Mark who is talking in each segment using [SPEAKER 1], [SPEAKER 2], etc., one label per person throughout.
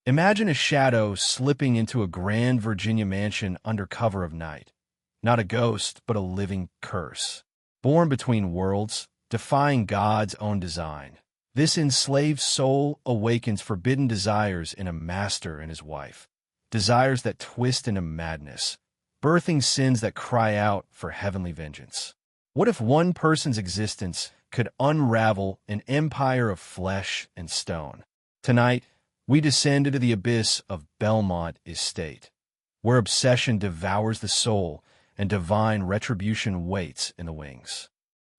[SPEAKER 1] Imagine a shadow slipping into a grand Virginia mansion under cover of night. Not a ghost, but a living curse. Born between worlds, defying God's own design. This enslaved soul awakens forbidden desires in a master and his wife. Desires that twist into madness, birthing sins that cry out for heavenly vengeance. What if one person's existence could unravel an empire of flesh and stone? Tonight, we descend into the abyss of Belmont Estate, where obsession devours the soul and divine retribution waits in the wings.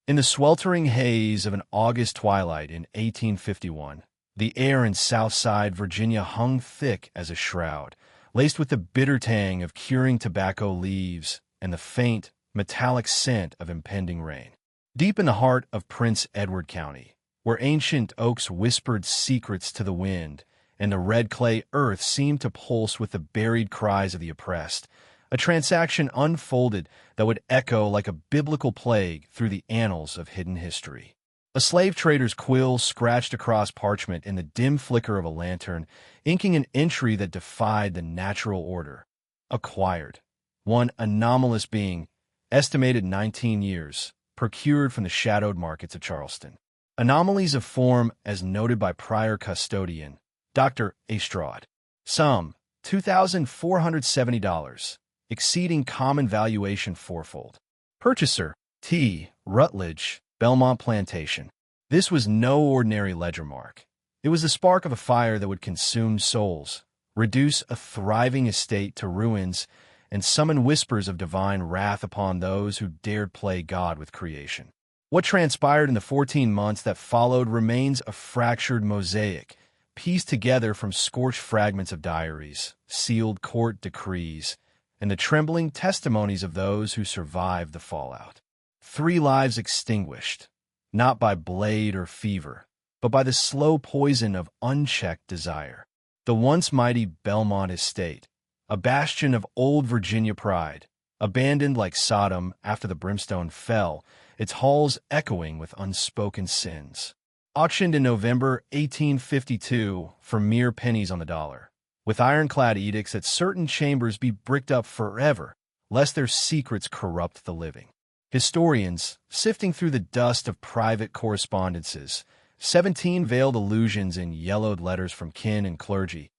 [SPEAKER 1] In the sweltering haze of an August twilight in 1851, the air in Southside Virginia hung thick as a shroud, laced with the bitter tang of curing tobacco leaves and the faint, metallic scent of impending rain. Deep in the heart of Prince Edward County, where ancient oaks whispered secrets to the wind, and the red clay earth seemed to pulse with the buried cries of the oppressed, a transaction unfolded that would echo like a biblical plague through the annals of hidden history. A slave trader's quill scratched across parchment in the dim flicker of a lantern, inking an entry that defied the natural order. Acquired. One anomalous being, estimated 19 years, procured from the shadowed markets of Charleston. Anomalies of form as noted by prior custodian, Dr. Estrad. Sum, $2,470, exceeding common valuation fourfold. Purchaser, T. Rutledge, Belmont Plantation. This was no ordinary ledger mark. It was the spark of a fire that would consume souls, reduce a thriving estate to ruins, and summon whispers of divine wrath upon those who dared play God with creation. What transpired in the 14 months that followed remains a fractured mosaic, pieced together from scorched fragments of diaries, sealed court decrees, and the trembling testimonies of those who survived the fallout. 3 lives extinguished, not by blade or fever, but by the slow poison of unchecked desire. The once mighty Belmont Estate, a bastion of old Virginia pride, abandoned like Sodom after the brimstone fell, its halls echoing with unspoken sins. Auctioned in November 1852 for mere pennies on the dollar, with ironclad edicts that certain chambers be bricked up forever, lest their secrets corrupt the living. Historians, sifting through the dust of private correspondences, 17 veiled allusions in yellowed letters from kin and clergy,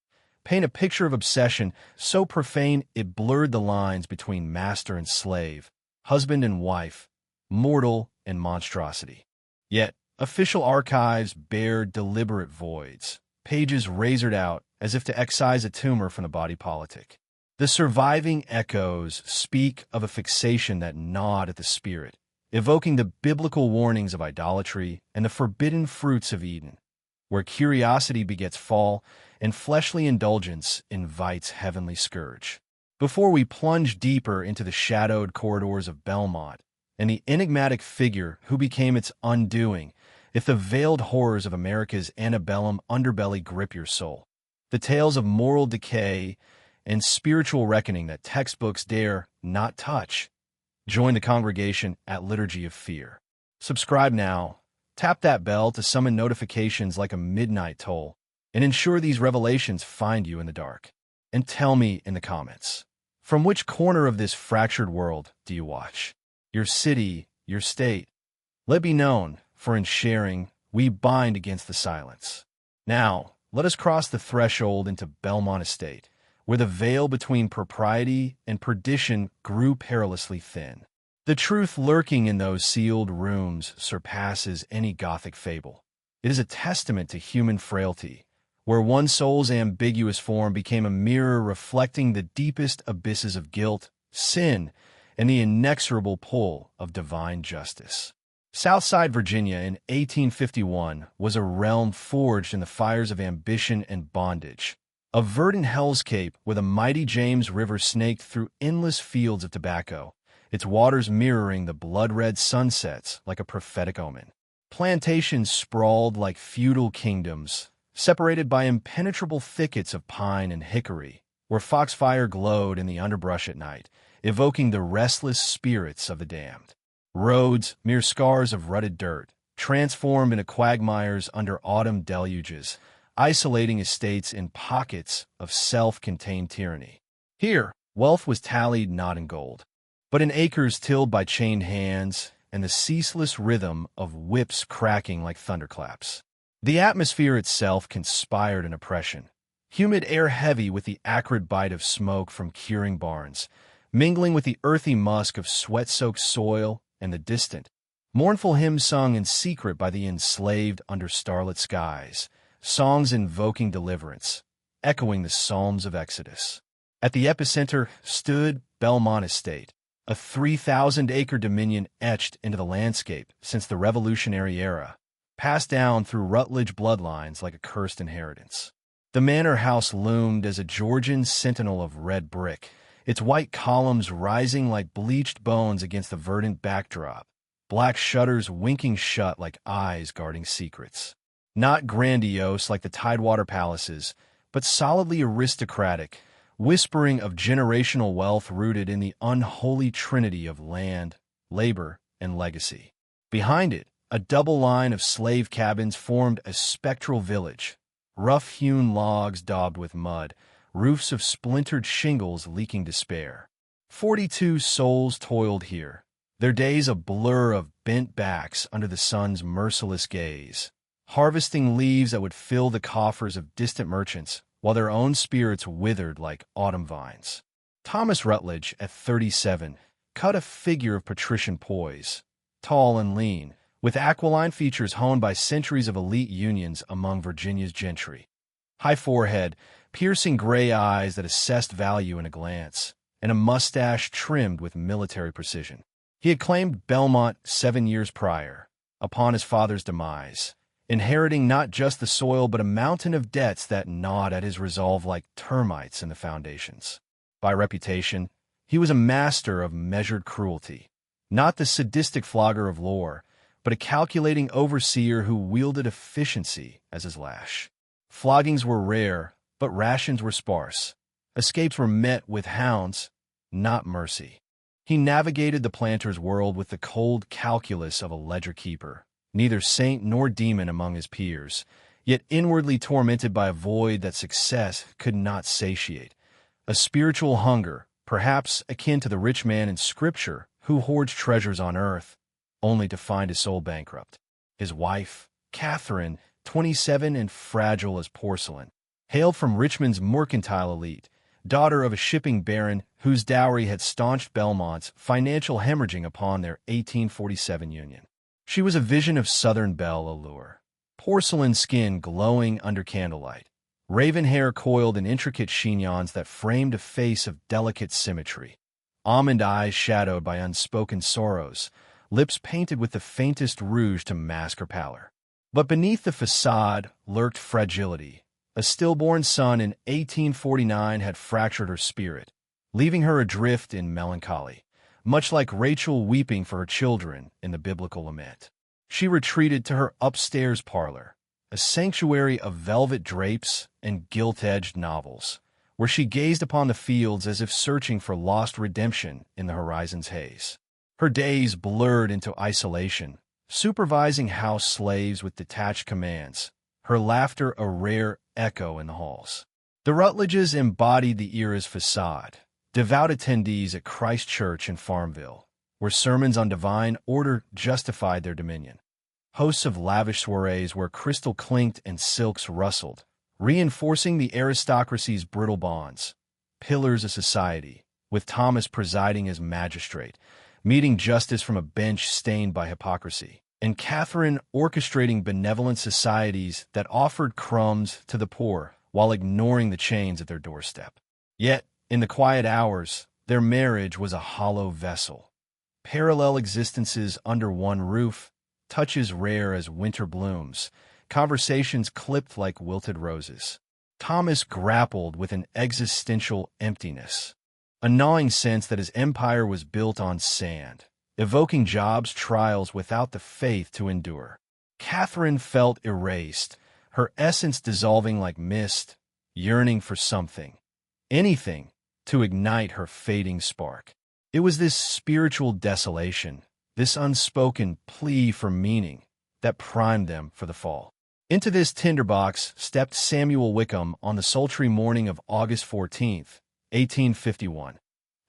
[SPEAKER 1] paint a picture of obsession so profane it blurred the lines between master and slave, husband and wife, mortal and monstrosity. Yet, official archives bear deliberate voids, pages razored out as if to excise a tumor from the body politic. The surviving echoes speak of a fixation that gnawed at the spirit, evoking the biblical warnings of idolatry and the forbidden fruits of Eden, where curiosity begets fall and fleshly indulgence invites heavenly scourge. Before we plunge deeper into the shadowed corridors of Belmont and the enigmatic figure who became its undoing, if the veiled horrors of America's antebellum underbelly grip your soul, the tales of moral decay and spiritual reckoning that textbooks dare not touch, join the congregation at Liturgy of Fear. Subscribe now, tap that bell to summon notifications like a midnight toll, and ensure these revelations find you in the dark. And tell me in the comments, from which corner of this fractured world do you watch? Your city, your state? Let be known, for in sharing, we bind against the silence. Now, let us cross the threshold into Belmont Estate, where the veil between propriety and perdition grew perilously thin. The truth lurking in those sealed rooms surpasses any Gothic fable. It is a testament to human frailty, where one soul's ambiguous form became a mirror reflecting the deepest abysses of guilt, sin, and the inexorable pull of divine justice. Southside Virginia in 1851 was a realm forged in the fires of ambition and bondage, a verdant hellscape where the mighty James River snaked through endless fields of tobacco, its waters mirroring the blood-red sunsets like a prophetic omen. Plantations sprawled like feudal kingdoms, separated by impenetrable thickets of pine and hickory, where foxfire glowed in the underbrush at night, evoking the restless spirits of the damned. Roads, mere scars of rutted dirt, transformed into quagmires under autumn deluges, isolating estates in pockets of self-contained tyranny. Here, wealth was tallied not in gold, but in acres tilled by chained hands and the ceaseless rhythm of whips cracking like thunderclaps. The atmosphere itself conspired in oppression. Humid air heavy with the acrid bite of smoke from curing barns, mingling with the earthy musk of sweat-soaked soil and the distant, mournful hymns sung in secret by the enslaved under starlit skies, songs invoking deliverance, echoing the psalms of Exodus. At the epicenter stood Belmont Estate, a 3,000-acre dominion etched into the landscape since the Revolutionary era, passed down through Rutledge bloodlines like a cursed inheritance. The manor house loomed as a Georgian sentinel of red brick, its white columns rising like bleached bones against the verdant backdrop, black shutters winking shut like eyes guarding secrets. Not grandiose like the Tidewater palaces, but solidly aristocratic, whispering of generational wealth rooted in the unholy trinity of land, labor, and legacy. Behind it, a double line of slave cabins formed a spectral village, rough-hewn logs daubed with mud, roofs of splintered shingles leaking despair. 42 souls toiled here, their days a blur of bent backs under the sun's merciless gaze, harvesting leaves that would fill the coffers of distant merchants, while their own spirits withered like autumn vines. Thomas Rutledge, at 37, cut a figure of patrician poise, tall and lean, with aquiline features honed by centuries of elite unions among Virginia's gentry. High forehead, piercing gray eyes that assessed value in a glance, and a mustache trimmed with military precision. He had claimed Belmont 7 years prior, upon his father's demise, inheriting not just the soil but a mountain of debts that gnawed at his resolve like termites in the foundations. By reputation, he was a master of measured cruelty, not the sadistic flogger of lore, but a calculating overseer who wielded efficiency as his lash. Floggings were rare, but rations were sparse. Escapes were met with hounds, not mercy. He navigated the planter's world with the cold calculus of a ledger keeper, neither saint nor demon among his peers, yet inwardly tormented by a void that success could not satiate, a spiritual hunger, perhaps akin to the rich man in Scripture who hoards treasures on earth, only to find his soul bankrupt. His wife, Catherine, 27 and fragile as porcelain, hailed from Richmond's mercantile elite, daughter of a shipping baron whose dowry had staunched Belmont's financial hemorrhaging upon their 1847 union. She was a vision of Southern belle allure, porcelain skin glowing under candlelight, raven hair coiled in intricate chignons that framed a face of delicate symmetry, almond eyes shadowed by unspoken sorrows, lips painted with the faintest rouge to mask her pallor. But beneath the facade lurked fragility. A stillborn son in 1849 had fractured her spirit, leaving her adrift in melancholy, much like Rachel weeping for her children in the biblical lament. She retreated to her upstairs parlor, a sanctuary of velvet drapes and gilt-edged novels, where she gazed upon the fields as if searching for lost redemption in the horizon's haze. Her days blurred into isolation, supervising house slaves with detached commands, her laughter a rare echo in the halls. The Rutledges embodied the era's facade, devout attendees at Christ Church in Farmville, where sermons on divine order justified their dominion. Hosts of lavish soirees where crystal clinked and silks rustled, reinforcing the aristocracy's brittle bonds. Pillars of society, with Thomas presiding as magistrate, meeting justice from a bench stained by hypocrisy, and Catherine orchestrating benevolent societies that offered crumbs to the poor while ignoring the chains at their doorstep. Yet, in the quiet hours, their marriage was a hollow vessel. Parallel existences under one roof, touches rare as winter blooms, conversations clipped like wilted roses. Thomas grappled with an existential emptiness, a gnawing sense that his empire was built on sand, evoking jobs trials without the faith to endure. Catherine felt erased, her essence dissolving like mist, yearning for something, anything, to ignite her fading spark. It was this spiritual desolation, this unspoken plea for meaning, that primed them for the fall. Into this tinderbox stepped Samuel Wickham on the sultry morning of August 14th, 1851.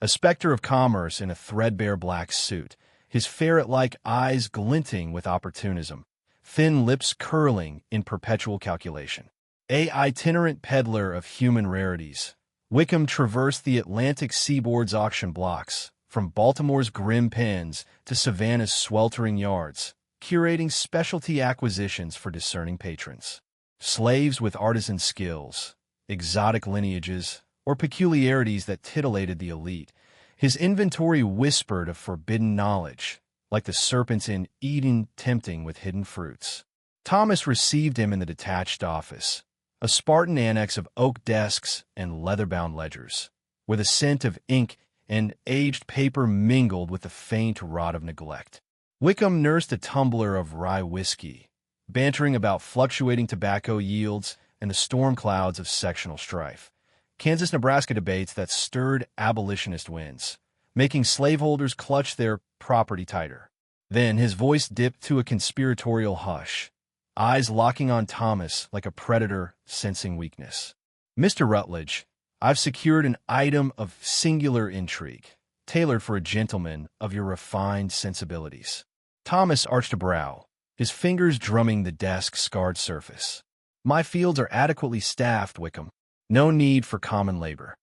[SPEAKER 1] A specter of commerce in a threadbare black suit, his ferret-like eyes glinting with opportunism, thin lips curling in perpetual calculation. A itinerant peddler of human rarities, Wickham traversed the Atlantic seaboard's auction blocks, from Baltimore's grim pens to Savannah's sweltering yards, curating specialty acquisitions for discerning patrons. Slaves with artisan skills, exotic lineages, or peculiarities that titillated the elite, his inventory whispered of forbidden knowledge, like the serpents in Eden tempting with hidden fruits. Thomas received him in the detached office, a Spartan annex of oak desks and leather-bound ledgers, where the scent of ink and aged paper mingled with the faint rot of neglect. Wickham nursed a tumbler of rye whiskey, bantering about fluctuating tobacco yields and the storm clouds of sectional strife, Kansas-Nebraska debates that stirred abolitionist winds, making slaveholders clutch their property tighter. Then his voice dipped to a conspiratorial hush, eyes locking on Thomas like a predator sensing weakness. "Mr. Rutledge, I've secured an item of singular intrigue, tailored for a gentleman of your refined sensibilities." Thomas arched a brow, his fingers drumming the desk's scarred surface. "My fields are adequately staffed, Wickham. No need for common labor."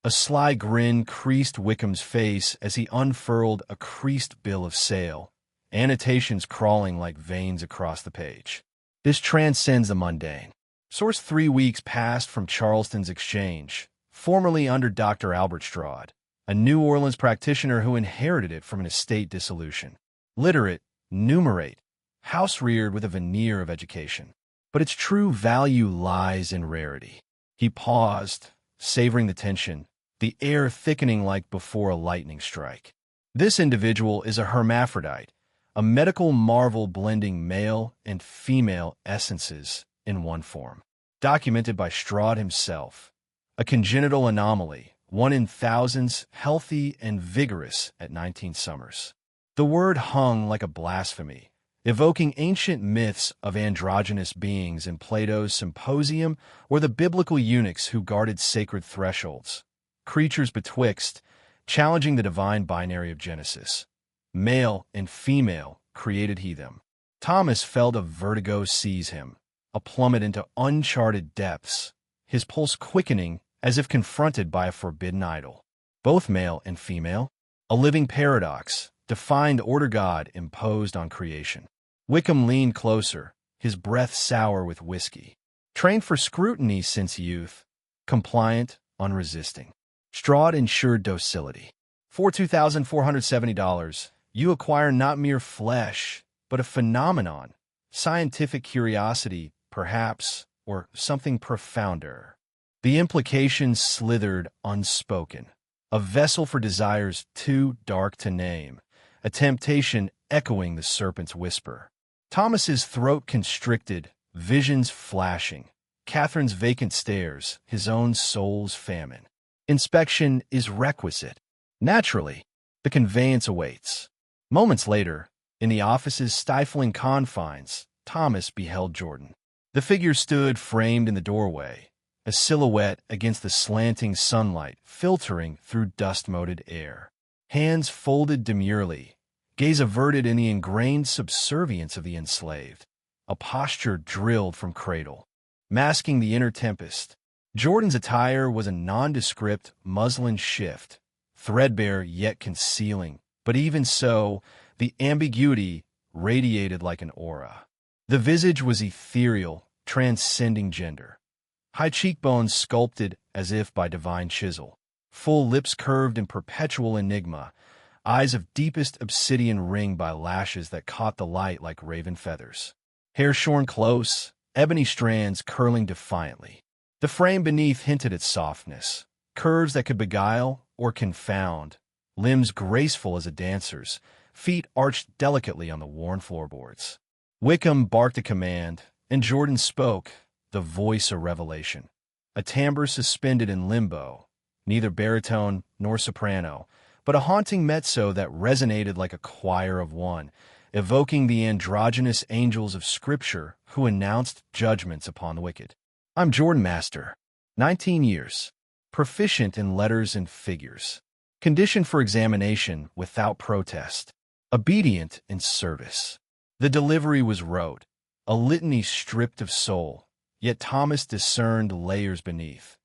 [SPEAKER 1] A sly grin creased Wickham's face as he unfurled a creased bill of sale, annotations crawling like veins across the page. "This transcends the mundane. Source 3 weeks past from Charleston's Exchange, formerly under Dr. Albert Straude, a New Orleans practitioner who inherited it from an estate dissolution. Literate, numerate, house-reared with a veneer of education. But its true value lies in rarity." He paused, savoring the tension, the air thickening like before a lightning strike. "This individual is a hermaphrodite, a medical marvel blending male and female essences in one form. Documented by Straude himself. A congenital anomaly, one in thousands, healthy and vigorous at 19 summers." The word hung like a blasphemy, evoking ancient myths of androgynous beings in Plato's Symposium or the biblical eunuchs who guarded sacred thresholds, creatures betwixt, challenging the divine binary of Genesis. Male and female created he them. Thomas felt a vertigo seize him, a plummet into uncharted depths, his pulse quickening as if confronted by a forbidden idol. Both male and female, a living paradox, defined order God imposed on creation. Wickham leaned closer, his breath sour with whiskey. Trained for scrutiny since youth, compliant, unresisting. Straude ensured docility. For $2,470, you acquire not mere flesh, but a phenomenon, scientific curiosity, perhaps, or something profounder. The implications slithered unspoken. A vessel for desires too dark to name, a temptation echoing the serpent's whisper. Thomas's throat constricted, visions flashing, Catherine's vacant stares, his own soul's famine. Inspection is requisite. Naturally, the conveyance awaits. Moments later, in the office's stifling confines, Thomas beheld Jordan. The figure stood framed in the doorway, a silhouette against the slanting sunlight filtering through dust-moted air. Hands folded demurely, gaze averted in the ingrained subservience of the enslaved, a posture drilled from cradle, masking the inner tempest. Jordan's attire was a nondescript muslin shift, threadbare yet concealing, but even so, the ambiguity radiated like an aura. The visage was ethereal, transcending gender. High cheekbones sculpted as if by divine chisel, full lips curved in perpetual enigma, eyes of deepest obsidian ringed by lashes that caught the light like raven feathers. Hair shorn close, ebony strands curling defiantly. The frame beneath hinted at softness, curves that could beguile or confound, limbs graceful as a dancer's, feet arched delicately on the worn floorboards. Wickham barked a command, and Jordan spoke, the voice a revelation. A timbre suspended in limbo, neither baritone nor soprano, but a haunting mezzo that resonated like a choir of one, evoking the androgynous angels of Scripture who announced judgments upon the wicked. I'm Jordan Master, 19 years, proficient in letters and figures, conditioned for examination without protest, obedient in service. The delivery was rote, a litany stripped of soul, yet Thomas discerned layers beneath,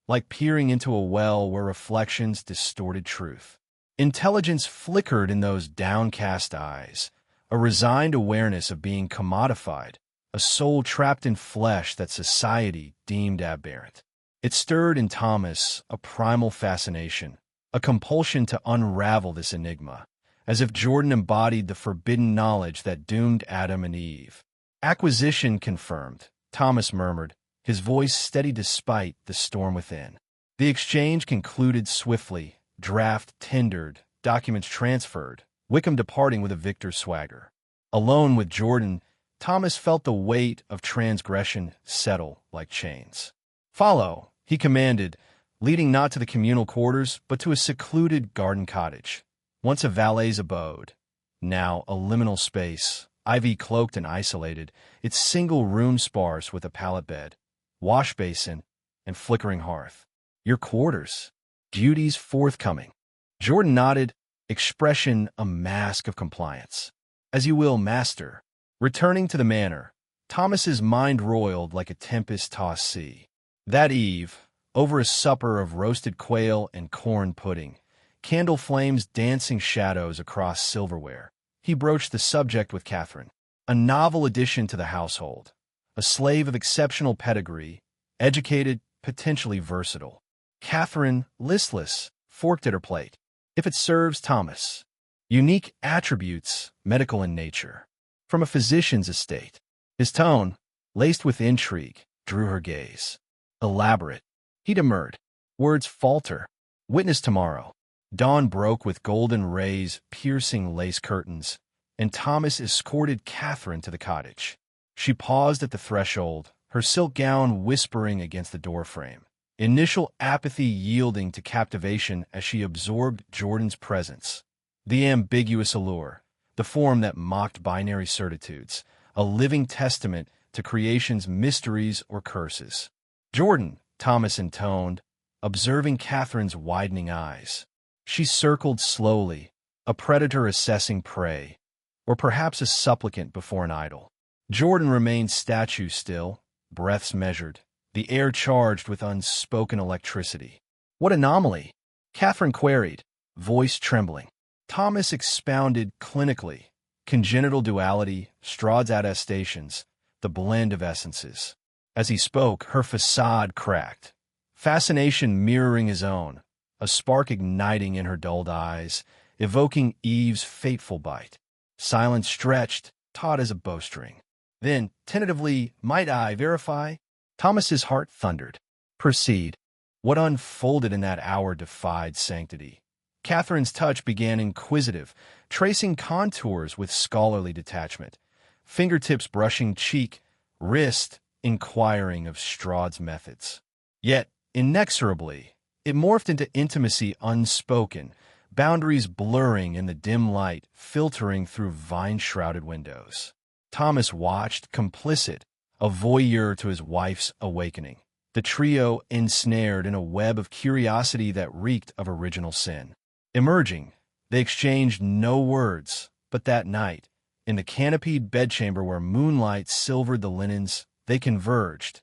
[SPEAKER 1] like peering into a well where reflections distorted truth. Intelligence flickered in those downcast eyes, a resigned awareness of being commodified, a soul trapped in flesh that society deemed aberrant. It stirred in Thomas a primal fascination, a compulsion to unravel this enigma, as if Jordan embodied the forbidden knowledge that doomed Adam and Eve. Acquisition confirmed, Thomas murmured, his voice steady despite the storm within. The exchange concluded swiftly, draft tendered, documents transferred, Wickham departing with a victor's swagger. Alone with Jordan, Thomas felt the weight of transgression settle like chains. "Follow," he commanded, leading not to the communal quarters, but to a secluded garden cottage, once a valet's abode, now a liminal space, ivy-cloaked and isolated, its single room sparse with a pallet bed, wash basin, and flickering hearth. "Your quarters. Duties forthcoming." Jordan nodded, expression a mask of compliance. "As you will, master." Returning to the manor, Thomas's mind roiled like a tempest-tossed sea. That eve, over a supper of roasted quail and corn pudding, candle flames dancing shadows across silverware, he broached the subject with Catherine, a novel addition to the household, a slave of exceptional pedigree, educated, potentially versatile. Catherine, listless, forked at her plate. "If it serves Thomas." Unique attributes, medical in nature. From a physician's estate. His tone, laced with intrigue, drew her gaze. "Elaborate." He demurred. Words falter. "Witness tomorrow." Dawn broke with golden rays piercing lace curtains, and Thomas escorted Catherine to the cottage. She paused at the threshold, her silk gown whispering against the doorframe. Initial apathy yielding to captivation as she absorbed Jordan's presence. The ambiguous allure, the form that mocked binary certitudes, a living testament to creation's mysteries or curses. "Jordan," Thomas intoned, observing Catherine's widening eyes. She circled slowly, a predator assessing prey, or perhaps a supplicant before an idol. Jordan remained statue still, breaths measured, the air charged with unspoken electricity. "What anomaly?" Catherine queried, voice trembling. Thomas expounded clinically, congenital duality, Strahd's attestations, the blend of essences. As he spoke, her facade cracked, fascination mirroring his own, a spark igniting in her dulled eyes, evoking Eve's fateful bite. Silence stretched, taut as a bowstring. Then, tentatively, "Might I verify?" Thomas's heart thundered. "Proceed." What unfolded in that hour defied sanctity. Catherine's touch began inquisitive, tracing contours with scholarly detachment, fingertips brushing cheek, wrist inquiring of Strahd's methods. Yet, inexorably, it morphed into intimacy unspoken, boundaries blurring in the dim light filtering through vine-shrouded windows. Thomas watched, complicit, a voyeur to his wife's awakening, the trio ensnared in a web of curiosity that reeked of original sin. Emerging, they exchanged no words, but that night, in the canopied bedchamber where moonlight silvered the linens, they converged,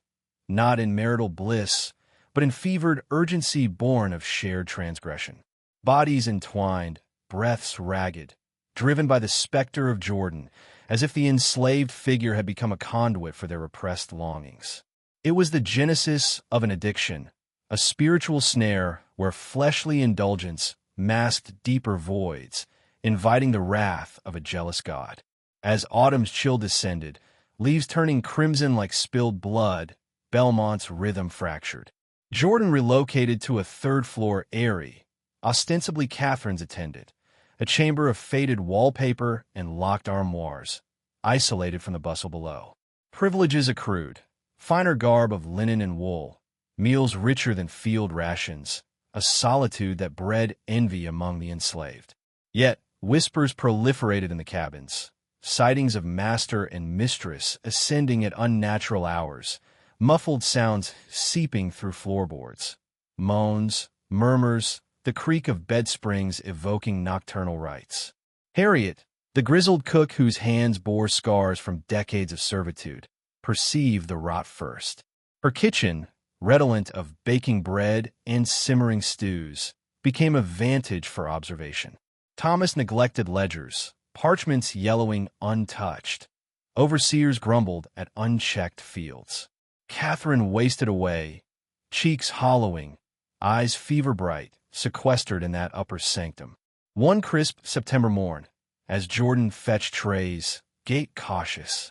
[SPEAKER 1] not in marital bliss, but in fevered urgency born of shared transgression. Bodies entwined, breaths ragged, driven by the specter of Jordan, as if the enslaved figure had become a conduit for their repressed longings. It was the genesis of an addiction, a spiritual snare where fleshly indulgence masked deeper voids, inviting the wrath of a jealous god. As autumn's chill descended, leaves turning crimson like spilled blood, Belmont's rhythm fractured. Jordan relocated to a third-floor eyrie, ostensibly Catherine's attendant, a chamber of faded wallpaper and locked armoires, isolated from the bustle below. Privileges accrued, finer garb of linen and wool, meals richer than field rations, a solitude that bred envy among the enslaved. Yet, whispers proliferated in the cabins, sightings of master and mistress ascending at unnatural hours, muffled sounds seeping through floorboards, moans, murmurs, the creak of bed springs evoking nocturnal rites. Harriet, the grizzled cook whose hands bore scars from decades of servitude, perceived the rot first. Her kitchen, redolent of baking bread and simmering stews, became a vantage for observation. Thomas neglected ledgers, parchments yellowing untouched. Overseers grumbled at unchecked fields. Catherine wasted away, cheeks hollowing, eyes fever-bright, sequestered in that upper sanctum. One crisp September morn, as Jordan fetched trays, gait cautious,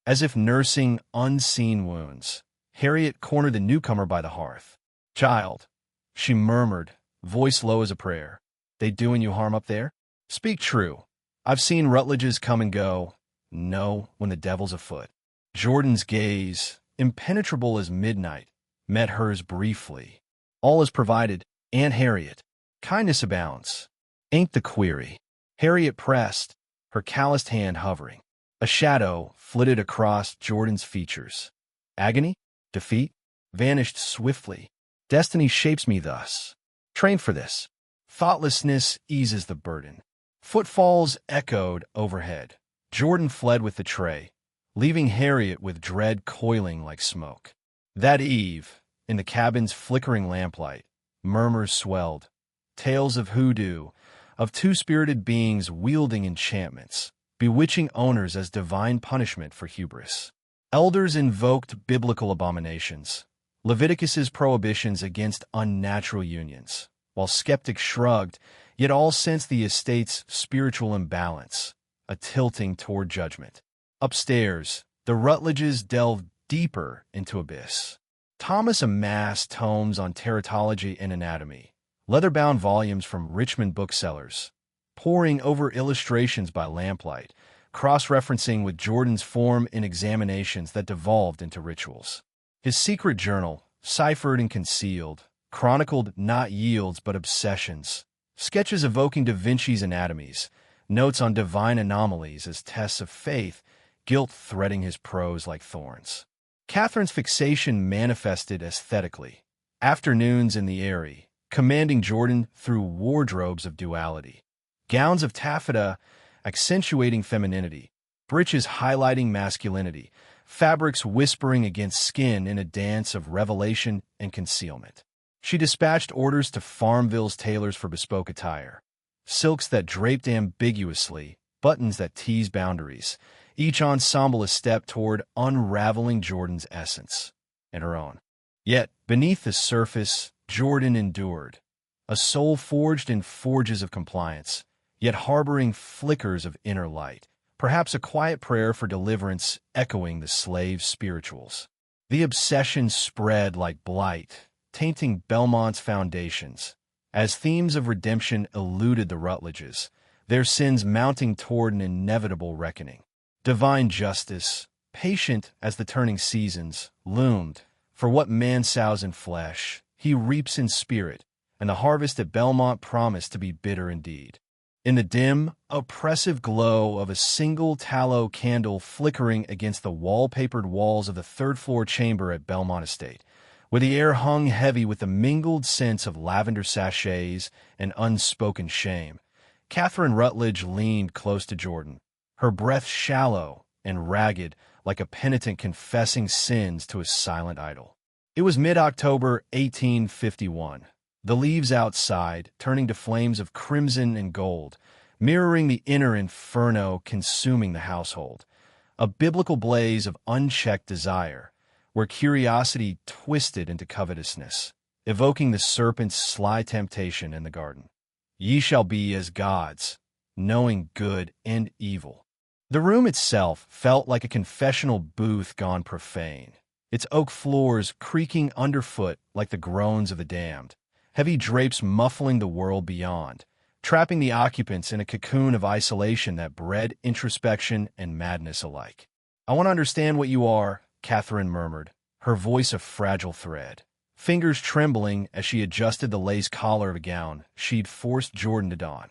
[SPEAKER 1] as if nursing unseen wounds, Harriet cornered the newcomer by the hearth. "Child," she murmured, voice low as a prayer, "they doing you harm up there? Speak true. I've seen Rutledges come and go. Know when the devil's afoot." Jordan's gaze, impenetrable as midnight, met hers briefly. "All is provided, Aunt Harriet. Kindness abounds. Ain't the query?" Harriet pressed, her calloused hand hovering. A shadow flitted across Jordan's features. Agony? Defeat? Vanished swiftly. Destiny shapes me thus. Trained for this. Thoughtlessness eases the burden. Footfalls echoed overhead. Jordan fled with the tray, leaving Harriet with dread coiling like smoke. That eve, in the cabin's flickering lamplight, murmurs swelled, tales of hoodoo, of two-spirited beings wielding enchantments, bewitching owners as divine punishment for hubris. Elders invoked biblical abominations, Leviticus's prohibitions against unnatural unions, while skeptics shrugged, yet all sensed the estate's spiritual imbalance, a tilting toward judgment. Upstairs, the Rutledges delved deeper into abyss. Thomas amassed tomes on teratology and anatomy, leather-bound volumes from Richmond booksellers, poring over illustrations by lamplight, cross-referencing with Jordan's form in examinations that devolved into rituals. His secret journal, ciphered and concealed, chronicled not yields but obsessions, sketches evoking Da Vinci's anatomies, notes on divine anomalies as tests of faith, guilt threading his prose like thorns. Catherine's fixation manifested aesthetically, afternoons in the airy, commanding Jordan through wardrobes of duality. Gowns of taffeta accentuating femininity, breeches highlighting masculinity, fabrics whispering against skin in a dance of revelation and concealment. She dispatched orders to Farmville's tailors for bespoke attire. Silks that draped ambiguously, buttons that teased boundaries, each ensemble a step toward unraveling Jordan's essence, and her own. Yet, beneath the surface, Jordan endured, a soul forged in forges of compliance, yet harboring flickers of inner light, perhaps a quiet prayer for deliverance echoing the slave's spirituals. The obsession spread like blight, tainting Belmont's foundations, as themes of redemption eluded the Rutledges, their sins mounting toward an inevitable reckoning. Divine justice, patient as the turning seasons, loomed. For what man sows in flesh, he reaps in spirit, and the harvest at Belmont promised to be bitter indeed. In the dim, oppressive glow of a single tallow candle flickering against the wallpapered walls of the third-floor chamber at Belmont Estate, where the air hung heavy with the mingled scents of lavender sachets and unspoken shame, Catherine Rutledge leaned close to Jordan, her breath shallow and ragged like a penitent confessing sins to a silent idol. It was mid-October 1851. The leaves outside, turning to flames of crimson and gold, mirroring the inner inferno consuming the household, a biblical blaze of unchecked desire, where curiosity twisted into covetousness, evoking the serpent's sly temptation in the garden. Ye shall be as gods, knowing good and evil. The room itself felt like a confessional booth gone profane, its oak floors creaking underfoot like the groans of the damned, heavy drapes muffling the world beyond, trapping the occupants in a cocoon of isolation that bred introspection and madness alike. "I want to understand what you are," Catherine murmured, her voice a fragile thread, fingers trembling as she adjusted the lace collar of a gown she'd forced Jordan to don.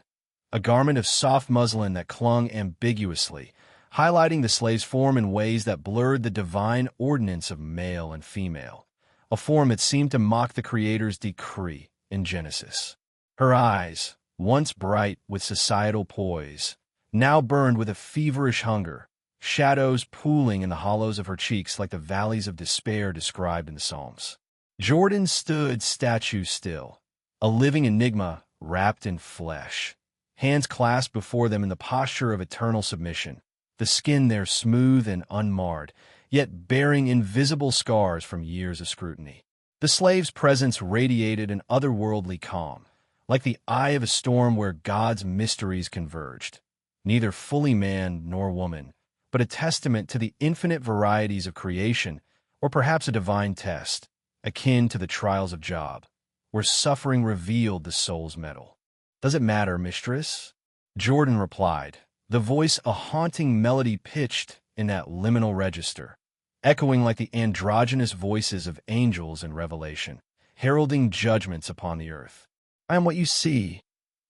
[SPEAKER 1] A garment of soft muslin that clung ambiguously, highlighting the slave's form in ways that blurred the divine ordinance of male and female, a form that seemed to mock the Creator's decree in Genesis. Her eyes, once bright with societal poise, now burned with a feverish hunger, shadows pooling in the hollows of her cheeks like the valleys of despair described in the Psalms. Jordan stood statue still, a living enigma wrapped in flesh, hands clasped before them in the posture of eternal submission, the skin there smooth and unmarred, yet bearing invisible scars from years of scrutiny. The slave's presence radiated an otherworldly calm, like the eye of a storm where God's mysteries converged, neither fully man nor woman, but a testament to the infinite varieties of creation, or perhaps a divine test, akin to the trials of Job, where suffering revealed the soul's mettle. "Does it matter, mistress?" Jordan replied, the voice a haunting melody pitched in that liminal register, echoing like the androgynous voices of angels in Revelation, heralding judgments upon the earth. "I am what you see,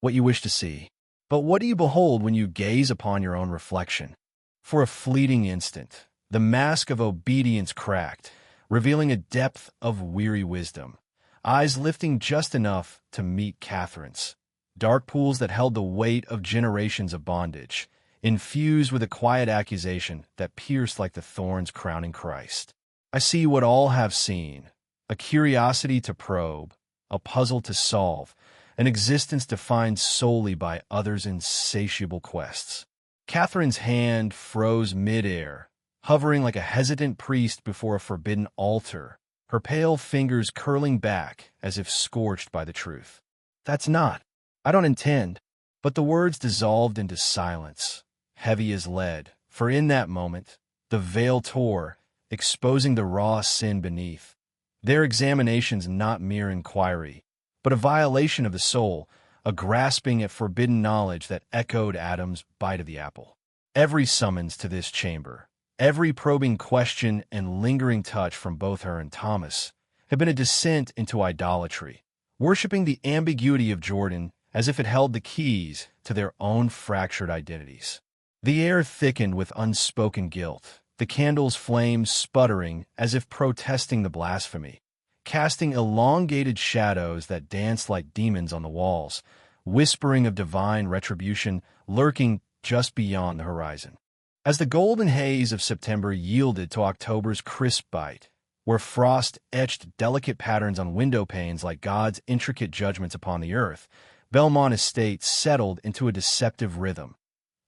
[SPEAKER 1] what you wish to see. But what do you behold when you gaze upon your own reflection?" For a fleeting instant, the mask of obedience cracked, revealing a depth of weary wisdom, eyes lifting just enough to meet Catherine's, dark pools that held the weight of generations of bondage, infused with a quiet accusation that pierced like the thorns crowning Christ. "I see what all have seen, a curiosity to probe, a puzzle to solve, an existence defined solely by others' insatiable quests." Catherine's hand froze mid-air, hovering like a hesitant priest before a forbidden altar, her pale fingers curling back as if scorched by the truth. "That's not. I don't intend." But the words dissolved into silence, heavy as lead, for in that moment, the veil tore, exposing the raw sin beneath. Their examination's not mere inquiry, but a violation of the soul, a grasping at forbidden knowledge that echoed Adam's bite of the apple. Every summons to this chamber, every probing question and lingering touch from both her and Thomas, had been a descent into idolatry, worshipping the ambiguity of Jordan as if it held the keys to their own fractured identities. The air thickened with unspoken guilt, the candle's flames sputtering as if protesting the blasphemy, casting elongated shadows that danced like demons on the walls, whispering of divine retribution lurking just beyond the horizon. As the golden haze of September yielded to October's crisp bite, where frost etched delicate patterns on window panes like God's intricate judgments upon the earth, Belmont Estate settled into a deceptive rhythm,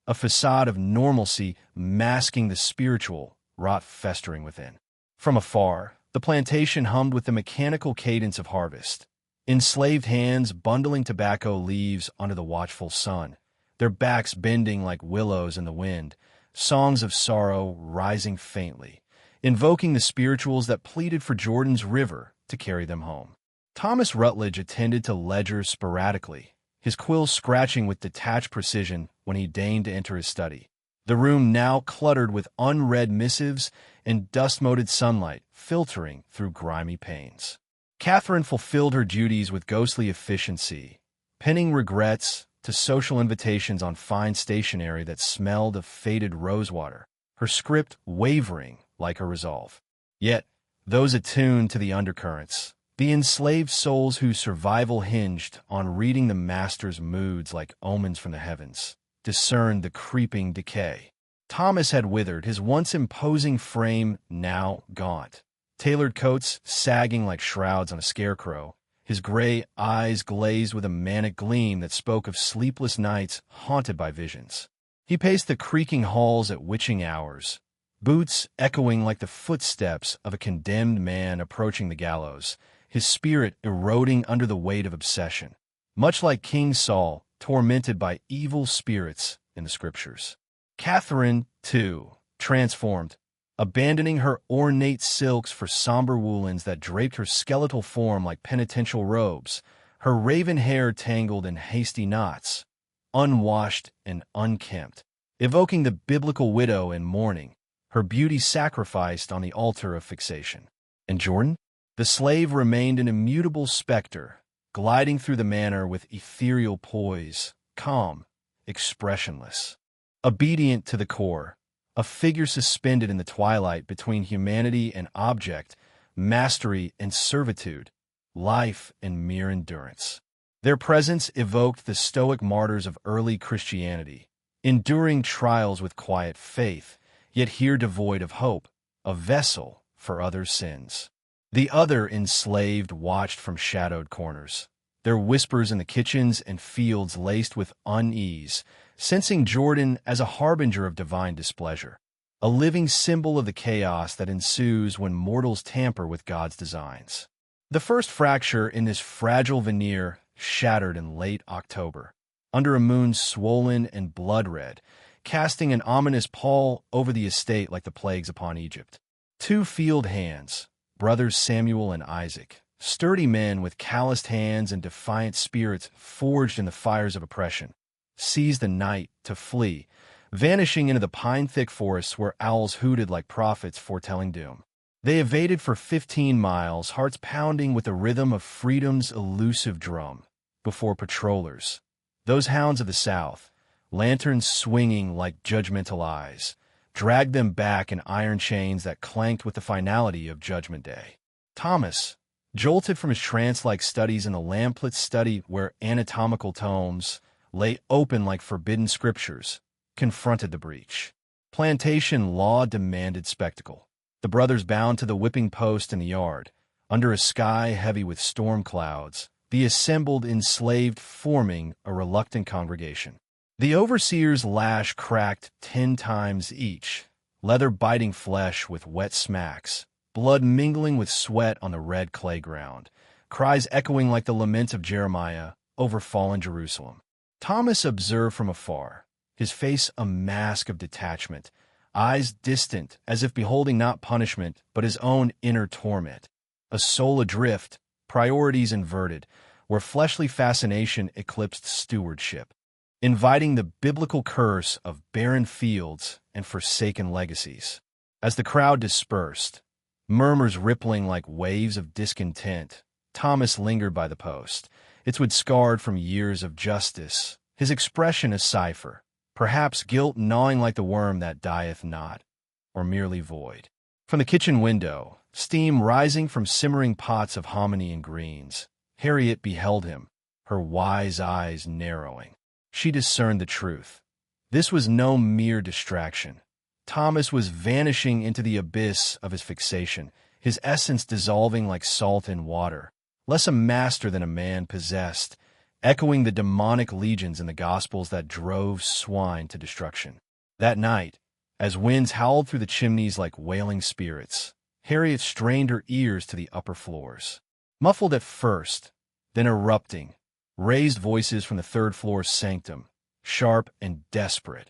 [SPEAKER 1] a facade of normalcy masking the spiritual rot festering within. From afar, the plantation hummed with the mechanical cadence of harvest, enslaved hands bundling tobacco leaves under the watchful sun, their backs bending like willows in the wind, songs of sorrow rising faintly, invoking the spirituals that pleaded for Jordan's river to carry them home. Thomas Rutledge attended to ledgers sporadically, his quill scratching with detached precision when he deigned to enter his study. The room now cluttered with unread missives and dust-moted sunlight filtering through grimy panes. Catherine fulfilled her duties with ghostly efficiency, pinning regrets to social invitations on fine stationery that smelled of faded rosewater, her script wavering like her resolve. Yet, those attuned to the undercurrents, the enslaved souls whose survival hinged on reading the master's moods like omens from the heavens, discerned the creeping decay. Thomas had withered, his once imposing frame now gaunt, tailored coats sagging like shrouds on a scarecrow, his gray eyes glazed with a manic gleam that spoke of sleepless nights haunted by visions. He paced the creaking halls at witching hours, boots echoing like the footsteps of a condemned man approaching the gallows, his spirit eroding under the weight of obsession, much like King Saul, tormented by evil spirits in the scriptures. Catherine, too, transformed, abandoning her ornate silks for somber woolens that draped her skeletal form like penitential robes, her raven hair tangled in hasty knots, unwashed and unkempt, evoking the biblical widow in mourning, her beauty sacrificed on the altar of fixation. And Jordan? The slave remained an immutable specter, gliding through the manor with ethereal poise, calm, expressionless. Obedient to the core, a figure suspended in the twilight between humanity and object, mastery and servitude, life and mere endurance. Their presence evoked the stoic martyrs of early Christianity, enduring trials with quiet faith, yet here devoid of hope, a vessel for others' sins. The other enslaved watched from shadowed corners, their whispers in the kitchens and fields laced with unease, sensing Jordan as a harbinger of divine displeasure, a living symbol of the chaos that ensues when mortals tamper with God's designs. The first fracture in this fragile veneer shattered in late October, under a moon swollen and blood-red, casting an ominous pall over the estate like the plagues upon Egypt. Two field hands, brothers Samuel and Isaac, sturdy men with calloused hands and defiant spirits forged in the fires of oppression, seized the night to flee, vanishing into the pine-thick forests where owls hooted like prophets foretelling doom. They evaded for 15 miles, hearts pounding with the rhythm of freedom's elusive drum, before patrollers, those hounds of the South, lanterns swinging like judgmental eyes, dragged them back in iron chains that clanked with the finality of Judgment Day. Thomas, jolted from his trance-like studies in the lamplit study where anatomical tomes lay open like forbidden scriptures, confronted the breach. Plantation law demanded spectacle. The brothers bound to the whipping post in the yard, under a sky heavy with storm clouds, the assembled enslaved forming a reluctant congregation. The overseer's lash cracked 10 times each, leather biting flesh with wet smacks, blood mingling with sweat on the red clay ground, cries echoing like the lament of Jeremiah over fallen Jerusalem. Thomas observed from afar, his face a mask of detachment, eyes distant as if beholding not punishment but his own inner torment, a soul adrift, priorities inverted, where fleshly fascination eclipsed stewardship, inviting the biblical curse of barren fields and forsaken legacies. As the crowd dispersed, murmurs rippling like waves of discontent, Thomas lingered by the post, its wood scarred from years of justice, his expression a cipher, perhaps guilt gnawing like the worm that dieth not, or merely void. From the kitchen window, steam rising from simmering pots of hominy and greens, Harriet beheld him, her wise eyes narrowing. She discerned the truth. This was no mere distraction. Thomas was vanishing into the abyss of his fixation, his essence dissolving like salt in water, less a master than a man possessed, echoing the demonic legions in the Gospels that drove swine to destruction. That night, as winds howled through the chimneys like wailing spirits, Harriet strained her ears to the upper floors. Muffled at first, then erupting, raised voices from the third-floor sanctum, sharp and desperate.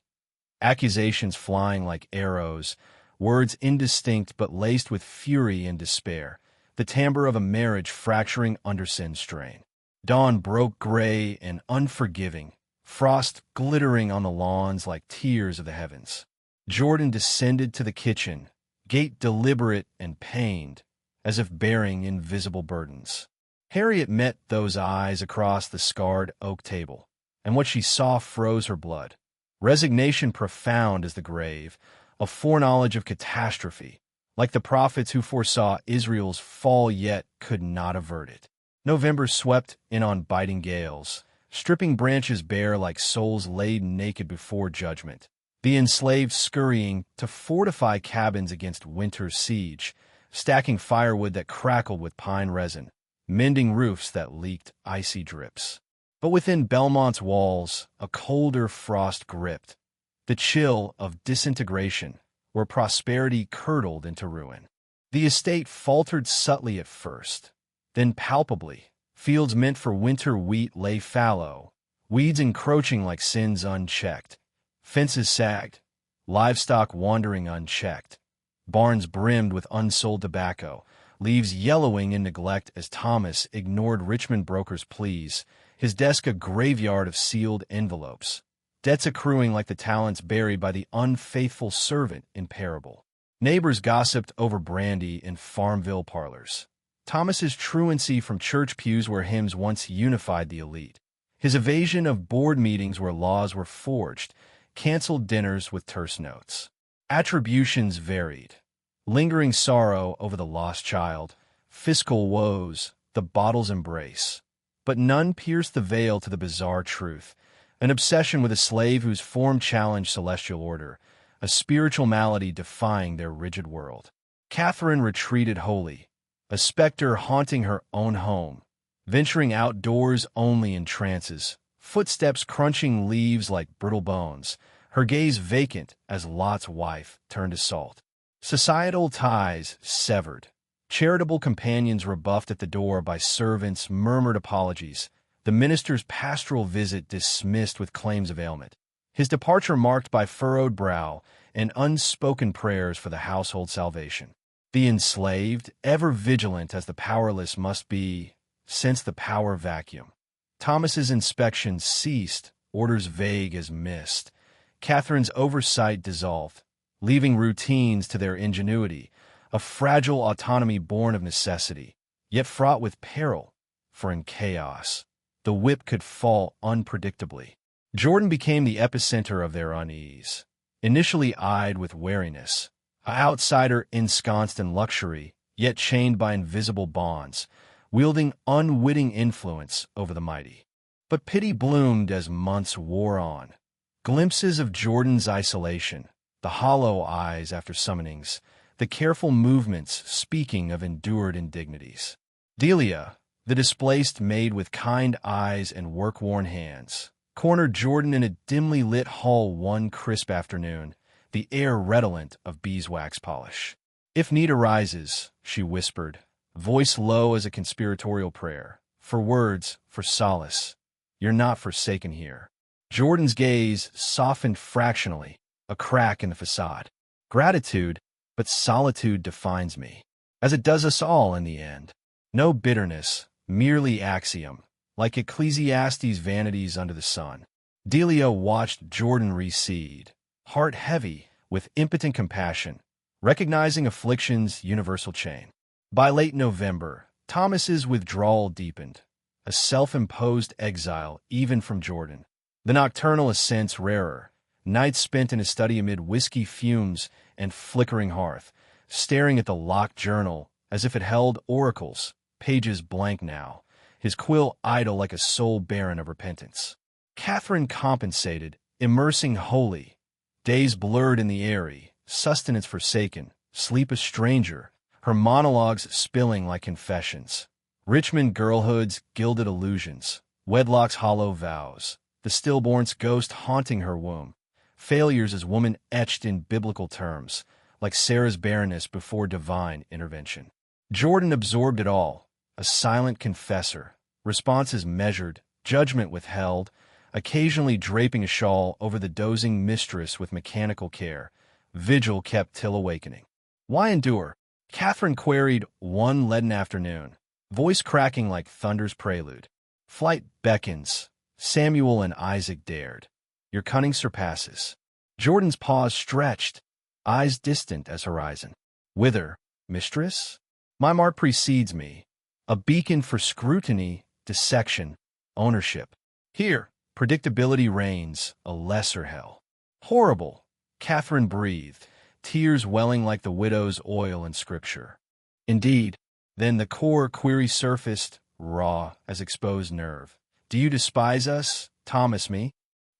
[SPEAKER 1] Accusations flying like arrows, words indistinct but laced with fury and despair, the timbre of a marriage fracturing under sin's strain. Dawn broke gray and unforgiving, frost glittering on the lawns like tears of the heavens. Jordan descended to the kitchen, gait deliberate and pained, as if bearing invisible burdens. Harriet met those eyes across the scarred oak table, and what she saw froze her blood. Resignation profound as the grave, a foreknowledge of catastrophe, like the prophets who foresaw Israel's fall yet could not avert it. November swept in on biting gales, stripping branches bare like souls laid naked before judgment, the enslaved scurrying to fortify cabins against winter's siege, stacking firewood that crackled with pine resin, mending roofs that leaked icy drips. But within Belmont's walls, a colder frost gripped, the chill of disintegration, where prosperity curdled into ruin. The estate faltered subtly at first, then palpably. Fields meant for winter wheat lay fallow, weeds encroaching like sins unchecked. Fences sagged, livestock wandering unchecked. Barns brimmed with unsold tobacco, leaves yellowing in neglect as Thomas ignored Richmond brokers' pleas, his desk a graveyard of sealed envelopes, debts accruing like the talents buried by the unfaithful servant in parable. Neighbors gossiped over brandy in Farmville parlors. Thomas's truancy from church pews where hymns once unified the elite. His evasion of board meetings where laws were forged, canceled dinners with terse notes. Attributions varied. Lingering sorrow over the lost child, fiscal woes, the bottle's embrace. But none pierced the veil to the bizarre truth, an obsession with a slave whose form challenged celestial order, a spiritual malady defying their rigid world. Catherine retreated wholly, a specter haunting her own home, venturing outdoors only in trances, footsteps crunching leaves like brittle bones, her gaze vacant as Lot's wife turned to salt. Societal ties severed. Charitable companions rebuffed at the door by servants murmured apologies, the minister's pastoral visit dismissed with claims of ailment. His departure marked by furrowed brow and unspoken prayers for the household salvation. The enslaved, ever vigilant as the powerless must be, sensed the power vacuum. Thomas's inspections ceased, orders vague as mist. Catherine's oversight dissolved, leaving routines to their ingenuity, a fragile autonomy born of necessity, yet fraught with peril, for in chaos, the whip could fall unpredictably. Jordan became the epicenter of their unease. Initially eyed with wariness, an outsider ensconced in luxury, yet chained by invisible bonds, wielding unwitting influence over the mighty. But pity bloomed as months wore on. Glimpses of Jordan's isolation, the hollow eyes after summonings, the careful movements speaking of endured indignities. Delia, the displaced maid with kind eyes and work-worn hands, cornered Jordan in a dimly lit hall one crisp afternoon, the air redolent of beeswax polish. "If need arises," she whispered, voice low as a conspiratorial prayer, "for words, for solace, you're not forsaken here." Jordan's gaze softened fractionally, a crack in the facade. "Gratitude, but solitude defines me, as it does us all in the end. No bitterness, merely axiom, like Ecclesiastes' vanities under the sun." Delia watched Jordan recede, heart heavy with impotent compassion, recognizing affliction's universal chain. By late November, Thomas's withdrawal deepened, a self-imposed exile even from Jordan. The nocturnal ascents rarer, nights spent in his study amid whiskey fumes and flickering hearth, staring at the locked journal as if it held oracles, pages blank now, his quill idle like a soul barren of repentance. Catherine compensated, immersing wholly, days blurred in the airy, sustenance forsaken, sleep a stranger, her monologues spilling like confessions. Richmond girlhood's gilded illusions, wedlock's hollow vows, the stillborn's ghost haunting her womb, failures as woman etched in biblical terms, like Sarah's barrenness before divine intervention. Jordan absorbed it all, a silent confessor, responses measured, judgment withheld, occasionally draping a shawl over the dozing mistress with mechanical care, vigil kept till awakening. "Why endure?" Catherine queried one leaden afternoon, voice cracking like thunder's prelude. "Flight beckons. Samuel and Isaac dared. Your cunning surpasses." Jordan's paws stretched, eyes distant as horizon. "Whither, mistress?" "My mark precedes me, a beacon for scrutiny, dissection, ownership. Here, predictability reigns, a lesser hell." "Horrible," Catherine breathed, tears welling like the widow's oil in Scripture. "Indeed." Then the core query surfaced, raw as exposed nerve. "Do you despise us, Thomas me?"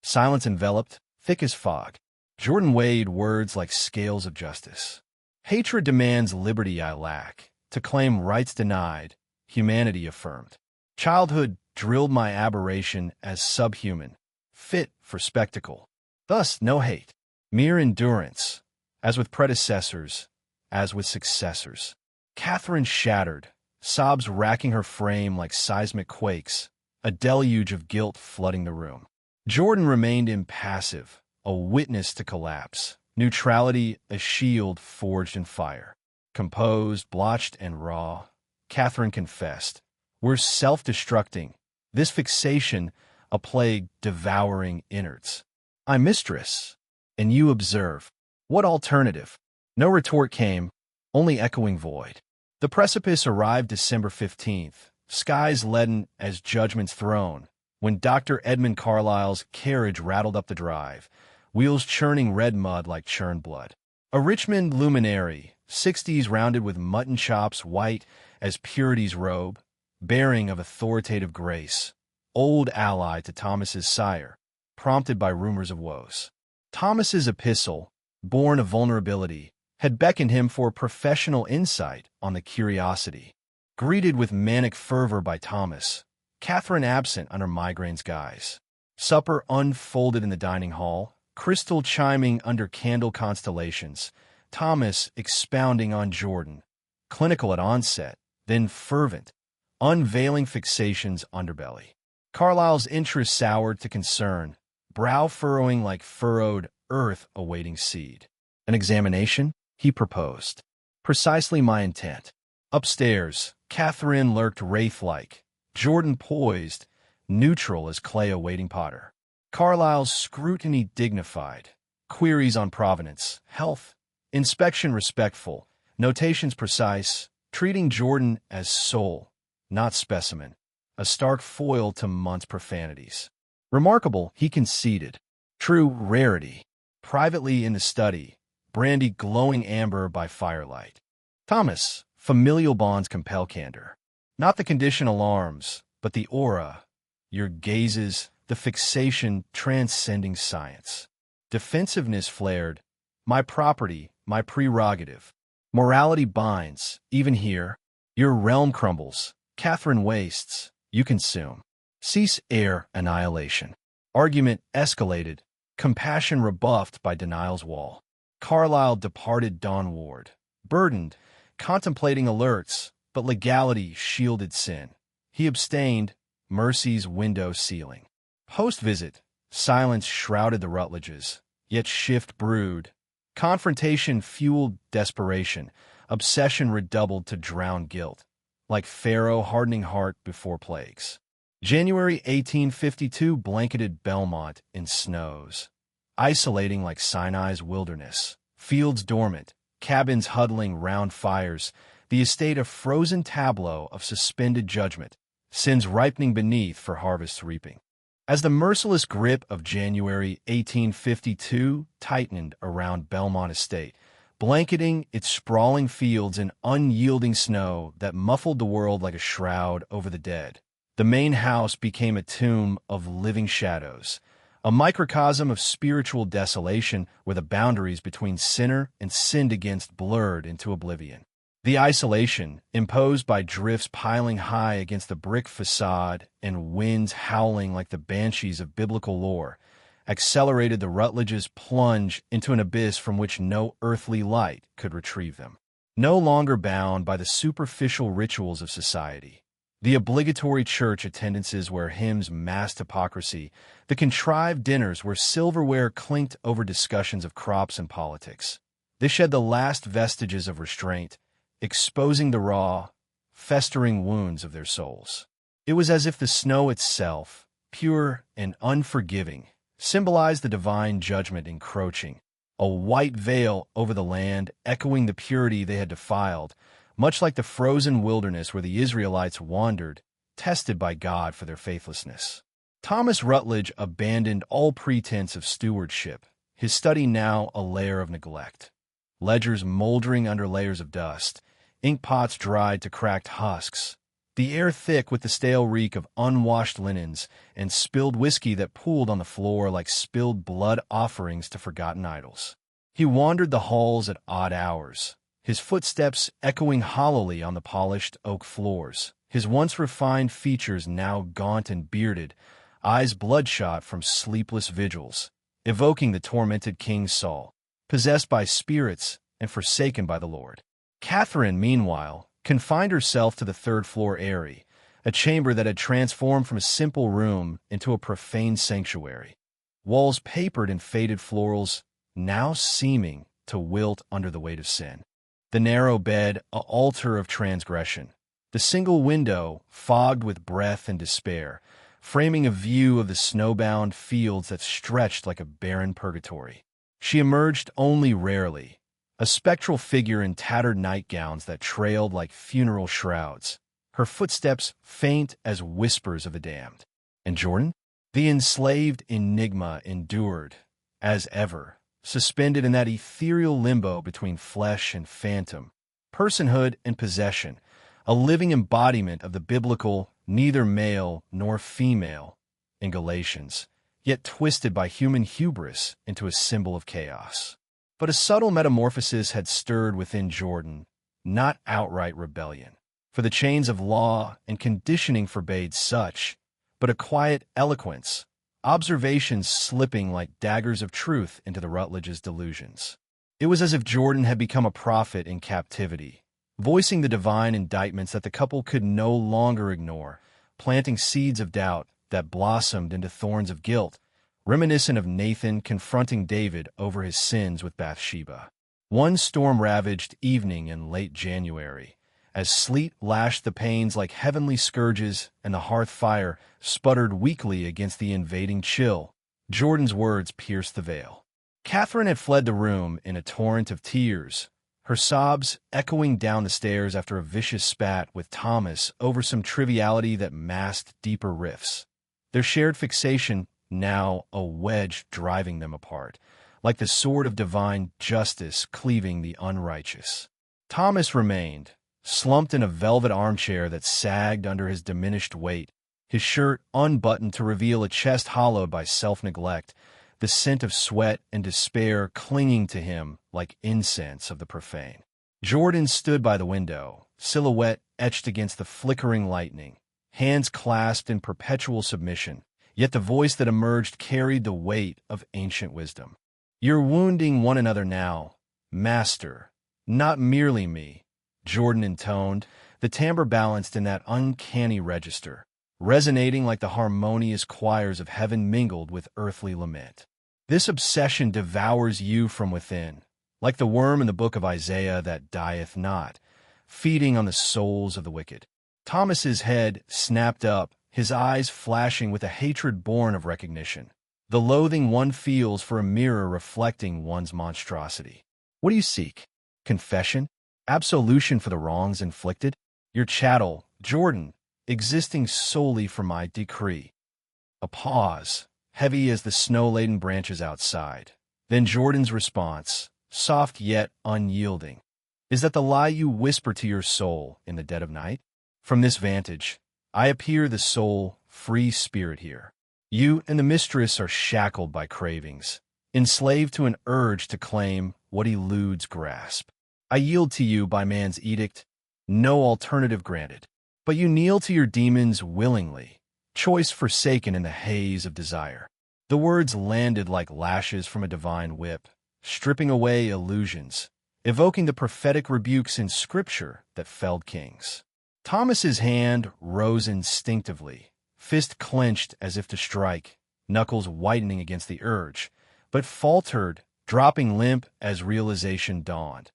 [SPEAKER 1] Silence enveloped, thick as fog. Jordan weighed words like scales of justice. "Hatred demands liberty I lack, to claim rights denied, humanity affirmed. Childhood drilled my aberration as subhuman, fit for spectacle. Thus no hate, mere endurance, as with predecessors, as with successors." Catherine shattered, sobs racking her frame like seismic quakes, a deluge of guilt flooding the room. Jordan remained impassive, a witness to collapse, neutrality a shield forged in fire. Composed, blotched, and raw, Catherine confessed, "We're self-destructing, this fixation a plague devouring innards. I'm mistress, and you observe. What alternative?" No retort came, only echoing void. The precipice arrived December 15th, skies leaden as judgment's throne, when Dr. Edmund Carlyle's carriage rattled up the drive, wheels churning red mud like churned blood. A Richmond luminary, 60s rounded with mutton chops white as purity's robe, bearing of authoritative grace, old ally to Thomas's sire, prompted by rumors of woes. Thomas's epistle, born of vulnerability, had beckoned him for professional insight on the curiosity. Greeted with manic fervor by Thomas, Catherine absent under migraine's guise. Supper unfolded in the dining hall, crystal chiming under candle constellations, Thomas expounding on Jordan, clinical at onset, then fervent, unveiling fixation's underbelly. Carlyle's interest soured to concern, brow furrowing like furrowed earth awaiting seed. An examination? He proposed. Precisely my intent. Upstairs, Catherine lurked wraith-like, Jordan poised, neutral as clay awaiting potter. Carlyle's scrutiny dignified, queries on provenance, health, inspection respectful, notations precise, treating Jordan as soul, not specimen, a stark foil to Mont's profanities. Remarkable, he conceded. True rarity. Privately in the study, brandy glowing amber by firelight. Thomas, familial bonds compel candor. Not the condition alarms, but the aura, your gazes, the fixation transcending science. Defensiveness flared, my property, my prerogative. Morality binds, even here. Your realm crumbles, Catherine wastes, you consume. Cease air annihilation. Argument escalated, compassion rebuffed by denial's wall. Carlyle departed dawnward, burdened, contemplating alerts, but legality shielded sin. He abstained, mercy's window sealing. Post-visit, silence shrouded the Rutledges, yet shift brewed. Confrontation fueled desperation, obsession redoubled to drown guilt, like Pharaoh hardening heart before plagues. January 1852 blanketed Belmont in snows, isolating like Sinai's wilderness, fields dormant, cabins huddling round fires, the estate a frozen tableau of suspended judgment, sins ripening beneath for harvest's reaping. As the merciless grip of January 1852 tightened around Belmont Estate, blanketing its sprawling fields in unyielding snow that muffled the world like a shroud over the dead, the main house became a tomb of living shadows, a microcosm of spiritual desolation where the boundaries between sinner and sinned against blurred into oblivion. The isolation, imposed by drifts piling high against the brick facade and winds howling like the banshees of biblical lore, accelerated the Rutledges' plunge into an abyss from which no earthly light could retrieve them. No longer bound by the superficial rituals of society, the obligatory church attendances where hymns masked hypocrisy, the contrived dinners where silverware clinked over discussions of crops and politics. They shed the last vestiges of restraint, exposing the raw, festering wounds of their souls. It was as if the snow itself, pure and unforgiving, symbolized the divine judgment encroaching, a white veil over the land echoing the purity they had defiled, much like the frozen wilderness where the Israelites wandered, tested by God for their faithlessness. Thomas Rutledge abandoned all pretense of stewardship, his study now a lair of neglect. Ledgers moldering under layers of dust, ink pots dried to cracked husks, the air thick with the stale reek of unwashed linens and spilled whiskey that pooled on the floor like spilled blood offerings to forgotten idols. He wandered the halls at odd hours, his footsteps echoing hollowly on the polished oak floors, his once refined features now gaunt and bearded, eyes bloodshot from sleepless vigils, evoking the tormented King Saul, possessed by spirits and forsaken by the Lord. Catherine, meanwhile, confined herself to the third-floor eyrie, a chamber that had transformed from a simple room into a profane sanctuary. Walls papered in faded florals, now seeming to wilt under the weight of sin. The narrow bed, a altar of transgression. The single window, fogged with breath and despair, framing a view of the snowbound fields that stretched like a barren purgatory. She emerged only rarely, a spectral figure in tattered nightgowns that trailed like funeral shrouds, her footsteps faint as whispers of the damned. And Jordan? The enslaved enigma endured, as ever, suspended in that ethereal limbo between flesh and phantom, personhood and possession, a living embodiment of the biblical neither male nor female in Galatians, yet twisted by human hubris into a symbol of chaos. But a subtle metamorphosis had stirred within Jordan, not outright rebellion, for the chains of law and conditioning forbade such, but a quiet eloquence, observations slipping like daggers of truth into the Rutledge's delusions. It was as if Jordan had become a prophet in captivity, voicing the divine indictments that the couple could no longer ignore, planting seeds of doubt that blossomed into thorns of guilt, reminiscent of Nathan confronting David over his sins with Bathsheba. One storm-ravaged evening in late January, as sleet lashed the panes like heavenly scourges and the hearth fire sputtered weakly against the invading chill, Jordan's words pierced the veil. Catherine had fled the room in a torrent of tears, her sobs echoing down the stairs after a vicious spat with Thomas over some triviality that masked deeper rifts. Their shared fixation, now a wedge driving them apart, like the sword of divine justice cleaving the unrighteous. Thomas remained, slumped in a velvet armchair that sagged under his diminished weight, his shirt unbuttoned to reveal a chest hollowed by self-neglect, the scent of sweat and despair clinging to him like incense of the profane. Jordan stood by the window, silhouette etched against the flickering lightning, hands clasped in perpetual submission, yet the voice that emerged carried the weight of ancient wisdom. "You're wounding one another now, Master, not merely me," Jordan intoned, the timbre balanced in that uncanny register, resonating like the harmonious choirs of heaven mingled with earthly lament. "This obsession devours you from within, like the worm in the book of Isaiah that dieth not, feeding on the souls of the wicked." Thomas's head snapped up, his eyes flashing with a hatred born of recognition, the loathing one feels for a mirror reflecting one's monstrosity. "What do you seek? Confession? Absolution for the wrongs inflicted? Your chattel, Jordan, existing solely for my decree." A pause, heavy as the snow-laden branches outside. Then Jordan's response, soft yet unyielding. "Is that the lie you whisper to your soul in the dead of night? From this vantage, I appear the sole, free spirit here. You and the mistress are shackled by cravings, enslaved to an urge to claim what eludes grasp. I yield to you by man's edict, no alternative granted. But you kneel to your demons willingly, choice forsaken in the haze of desire." The words landed like lashes from a divine whip, stripping away illusions, evoking the prophetic rebukes in Scripture that felled kings. Thomas's hand rose instinctively, fist clenched as if to strike, knuckles whitening against the urge, but faltered, dropping limp as realization dawned.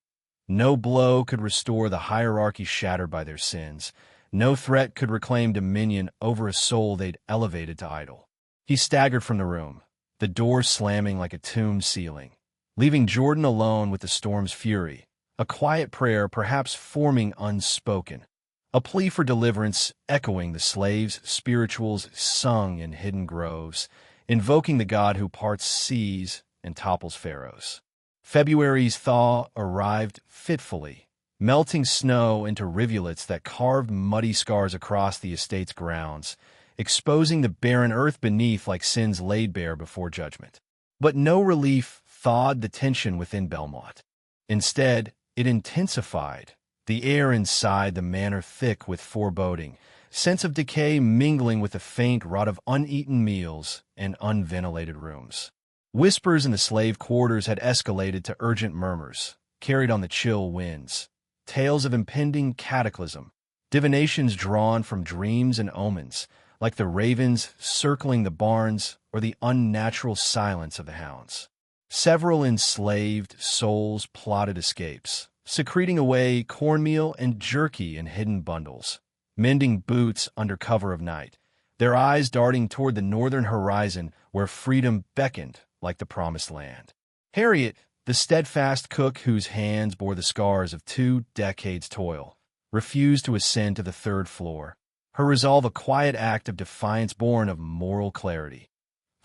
[SPEAKER 1] No blow could restore the hierarchy shattered by their sins. No threat could reclaim dominion over a soul they'd elevated to idol. He staggered from the room, the door slamming like a tomb ceiling, leaving Jordan alone with the storm's fury, a quiet prayer perhaps forming unspoken, a plea for deliverance echoing the slaves' spirituals sung in hidden groves, invoking the God who parts seas and topples pharaohs. February's thaw arrived fitfully, melting snow into rivulets that carved muddy scars across the estate's grounds, exposing the barren earth beneath like sins laid bare before judgment. But no relief thawed the tension within Belmont. Instead, it intensified, the air inside the manor thick with foreboding, sense of decay mingling with the faint rot of uneaten meals and unventilated rooms. Whispers in the slave quarters had escalated to urgent murmurs, carried on the chill winds. Tales of impending cataclysm, divinations drawn from dreams and omens, like the ravens circling the barns or the unnatural silence of the hounds. Several enslaved souls plotted escapes, secreting away cornmeal and jerky in hidden bundles, mending boots under cover of night, their eyes darting toward the northern horizon where freedom beckoned like the promised land. Harriet, the steadfast cook whose hands bore the scars of 2 decades' toil, refused to ascend to the 3rd floor, her resolve a quiet act of defiance born of moral clarity.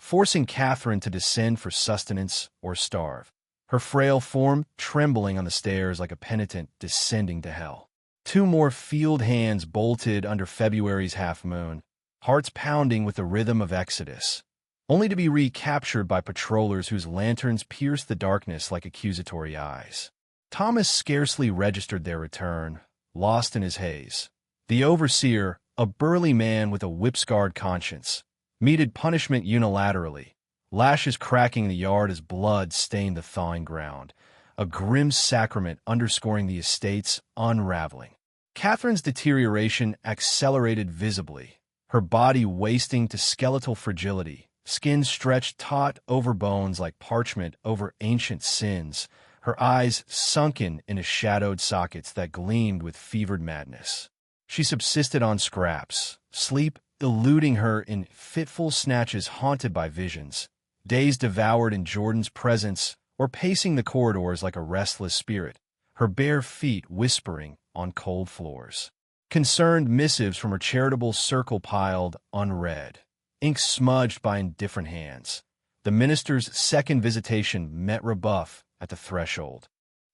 [SPEAKER 1] forcing Catherine to descend for sustenance or starve, her frail form trembling on the stairs like a penitent descending to hell. Two more field hands bolted under February's half-moon, hearts pounding with the rhythm of Exodus, only to be recaptured by patrollers whose lanterns pierced the darkness like accusatory eyes. Thomas scarcely registered their return, lost in his haze. The overseer, a burly man with a whip-scarred conscience, meted punishment unilaterally, lashes cracking the yard as blood stained the thawing ground, a grim sacrament underscoring the estate's unraveling. Catherine's deterioration accelerated visibly, her body wasting to skeletal fragility, skin stretched taut over bones like parchment over ancient sins, her eyes sunken into shadowed sockets that gleamed with fevered madness. She subsisted on scraps, sleep eluding her in fitful snatches haunted by visions, days devoured in Jordan's presence or pacing the corridors like a restless spirit, her bare feet whispering on cold floors. Concerned missives from her charitable circle piled unread, ink smudged by indifferent hands. The minister's second visitation met rebuff at the threshold,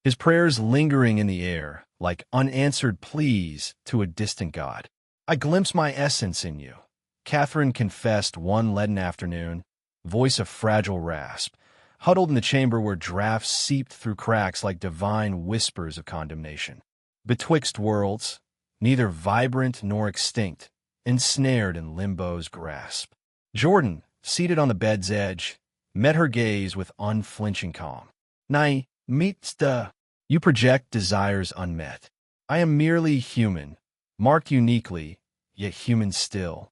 [SPEAKER 1] his prayers lingering in the air like unanswered pleas to a distant god. "I glimpse my essence in you," Catherine confessed one leaden afternoon, voice of fragile rasp, huddled in the chamber where drafts seeped through cracks like divine whispers of condemnation. Betwixt worlds, neither vibrant nor extinct, ensnared in limbo's grasp. Jordan, seated on the bed's edge, met her gaze with unflinching calm. "Nay, meetsta. You project desires unmet. I am merely human, marked uniquely, yet human still.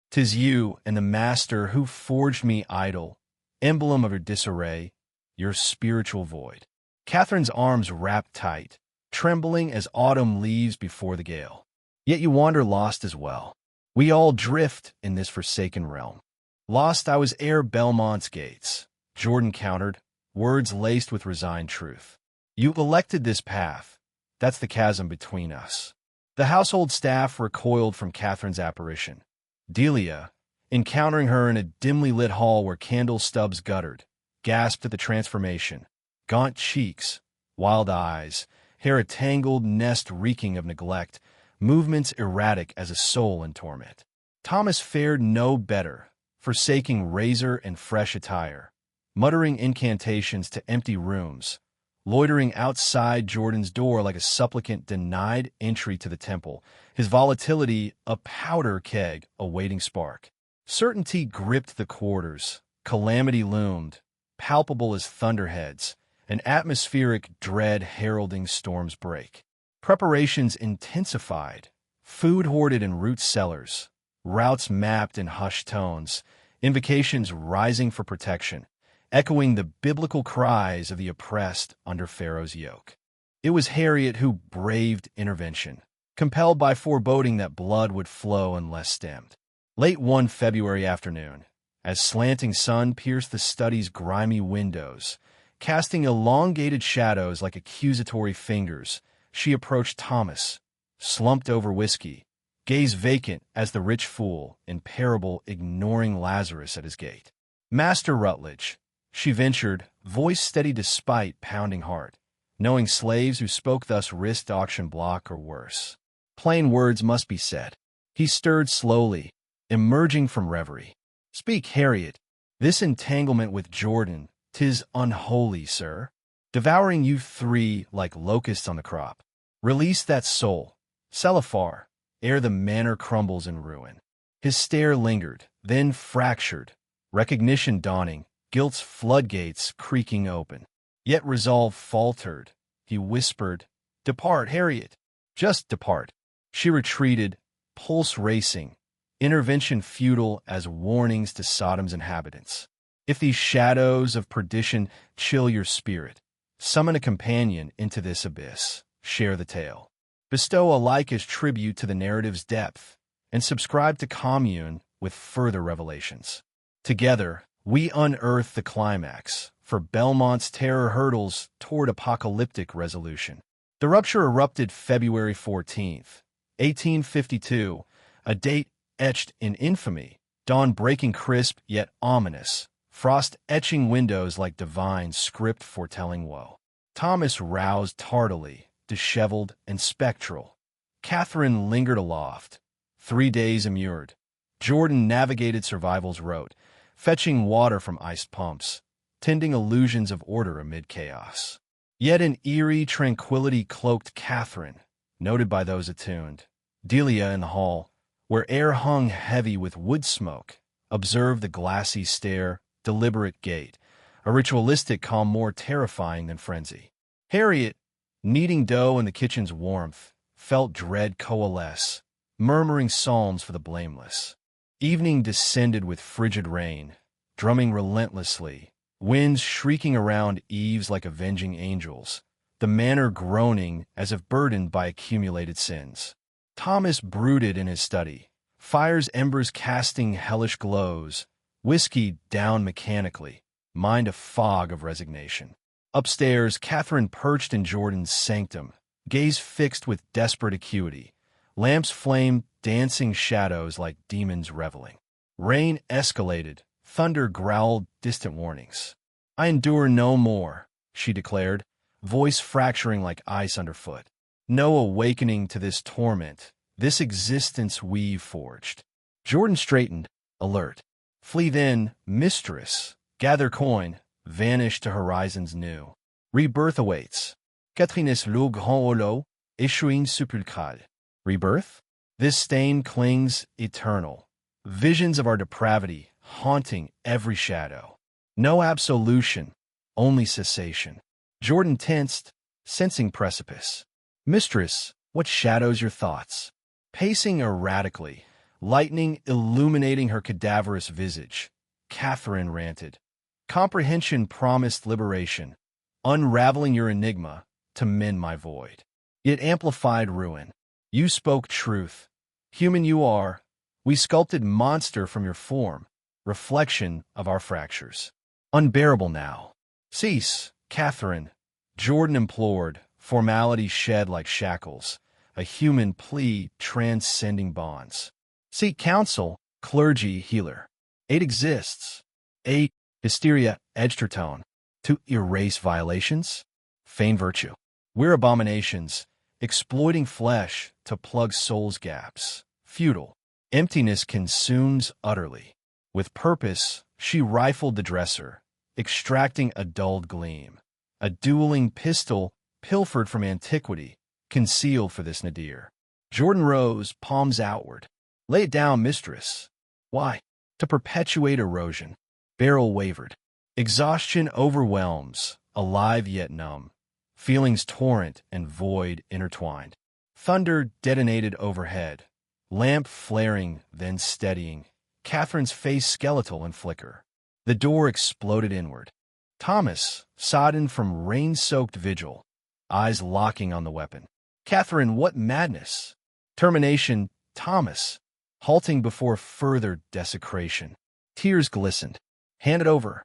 [SPEAKER 1] 'Tis you and the master who forged me idol, emblem of your disarray, your spiritual void." Catherine's arms wrapped tight, trembling as autumn leaves before the gale. "Yet you wander lost as well. We all drift in this forsaken realm." "Lost I was ere Belmont's gates," Jordan countered, words laced with resigned truth. "You elected this path. That's the chasm between us." The household staff recoiled from Catherine's apparition. Delia, encountering her in a dimly lit hall where candle stubs guttered, gasped at the transformation. Gaunt cheeks, wild eyes, hair a tangled nest reeking of neglect, movements erratic as a soul in torment. Thomas fared no better, forsaking razor and fresh attire, muttering incantations to empty rooms, loitering outside Jordan's door like a supplicant denied entry to the temple, his volatility a powder keg awaiting spark. Certainty gripped the quarters, calamity loomed, palpable as thunderheads, an atmospheric dread heralding storm's break. Preparations intensified, food hoarded in root cellars, routes mapped in hushed tones, invocations rising for protection, echoing the biblical cries of the oppressed under Pharaoh's yoke. It was Harriet who braved intervention, compelled by foreboding that blood would flow unless stemmed. Late one February afternoon, as slanting sun pierced the study's grimy windows, casting elongated shadows like accusatory fingers, she approached Thomas, slumped over whiskey, gaze vacant as the rich fool in parable ignoring Lazarus at his gate. "Master Rutledge," she ventured, voice steady despite pounding heart, knowing slaves who spoke thus risked auction block or worse. Plain words must be said. He stirred slowly, emerging from reverie. "Speak, Harriet. This entanglement with Jordan, 'tis unholy, sir. Devouring you three like locusts on the crop. Release that soul, sell afar, ere the manor crumbles in ruin." His stare lingered, then fractured, recognition dawning, guilt's floodgates creaking open. Yet resolve faltered. He whispered, "Depart, Harriet. Just depart." She retreated, pulse racing, intervention futile as warnings to Sodom's inhabitants. "If these shadows of perdition chill your spirit, summon a companion into this abyss. Share the tale. Bestow alike as tribute to the narrative's depth, and subscribe to commune with further revelations. Together, we unearth the climax, for Belmont's terror hurtles toward apocalyptic resolution." The rupture erupted February 14th, 1852, a date etched in infamy, Dawn breaking crisp yet ominous, frost etching windows like divine script foretelling woe. Thomas roused tardily, disheveled and spectral. Catherine lingered aloft, 3 days immured. Jordan navigated survival's rote, fetching water from iced pumps, tending illusions of order amid chaos. Yet an eerie tranquility cloaked Catherine, noted by those attuned. Delia in the hall, where air hung heavy with wood smoke, observed the glassy stare, deliberate gait, a ritualistic calm more terrifying than frenzy. Harriet, kneading dough in the kitchen's warmth, felt dread coalesce, murmuring psalms for the blameless. Evening descended with frigid rain, drumming relentlessly, winds shrieking around eaves like avenging angels, the manor groaning as if burdened by accumulated sins. Thomas brooded in his study, fire's embers casting hellish glows, whiskey down mechanically, mind a fog of resignation. Upstairs, Catherine perched in Jordan's sanctum, gaze fixed with desperate acuity. Lamps flamed, dancing shadows like demons reveling. Rain escalated, thunder growled distant warnings. "I endure no more," she declared, voice fracturing like ice underfoot. "No awakening to this torment, this existence we've forged." Jordan straightened, alert. "Flee then, mistress, gather coin, vanish to horizons new. Rebirth awaits. Catherine est le grand holo, échouine sepulcrale." Rebirth? This stain clings eternal. Visions of our depravity haunting every shadow. No absolution, only cessation. Jordan tensed, sensing precipice. "Mistress, what shadows your thoughts?" Pacing erratically, lightning illuminating her cadaverous visage, Catherine ranted. "Comprehension promised liberation, unraveling your enigma to mend my void. It amplified ruin. You spoke truth. Human you are. We sculpted monster from your form, reflection of our fractures. Unbearable now." "Cease, Catherine," Jordan implored, formality shed like shackles, a human plea transcending bonds. "Seek counsel, clergy, healer. Aid exists." Aid, hysteria edged her tone. "To erase violations? Feign virtue. We're abominations, exploiting flesh to plug soul's gaps. Futile. Emptiness consumes utterly." With purpose, she rifled the dresser, extracting a dulled gleam. A dueling pistol pilfered from antiquity, concealed for this nadir. Jordan rose, palms outward. "Lay it down, mistress." "Why?" "To perpetuate erosion." Barrel wavered. Exhaustion overwhelms, alive yet numb. Feelings torrent and void intertwined. Thunder detonated overhead. Lamp flaring, then steadying. Catherine's face skeletal in flicker. The door exploded inward. Thomas, sodden from rain-soaked vigil, eyes locking on the weapon. "Catherine, what madness!" Termination, Thomas, halting before further desecration. Tears glistened. "Hand it over.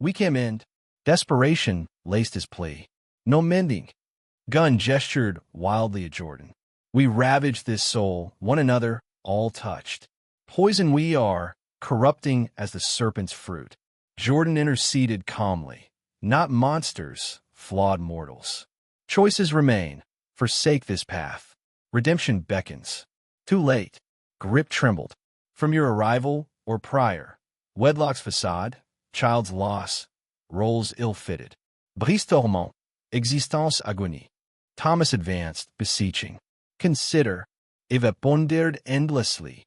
[SPEAKER 1] We can end." Desperation laced his plea. "No mending." Gun gestured wildly at Jordan. "We ravage this soul, one another, all touched. Poison we are, corrupting as the serpent's fruit." Jordan interceded calmly. "Not monsters, flawed mortals. Choices remain. Forsake this path. Redemption beckons." Too late. Grip trembled. "From your arrival or prior. Wedlock's facade, child's loss, roles ill-fitted. Brise dormant, existence agonie." Thomas advanced, beseeching. "Consider." Eva pondered endlessly.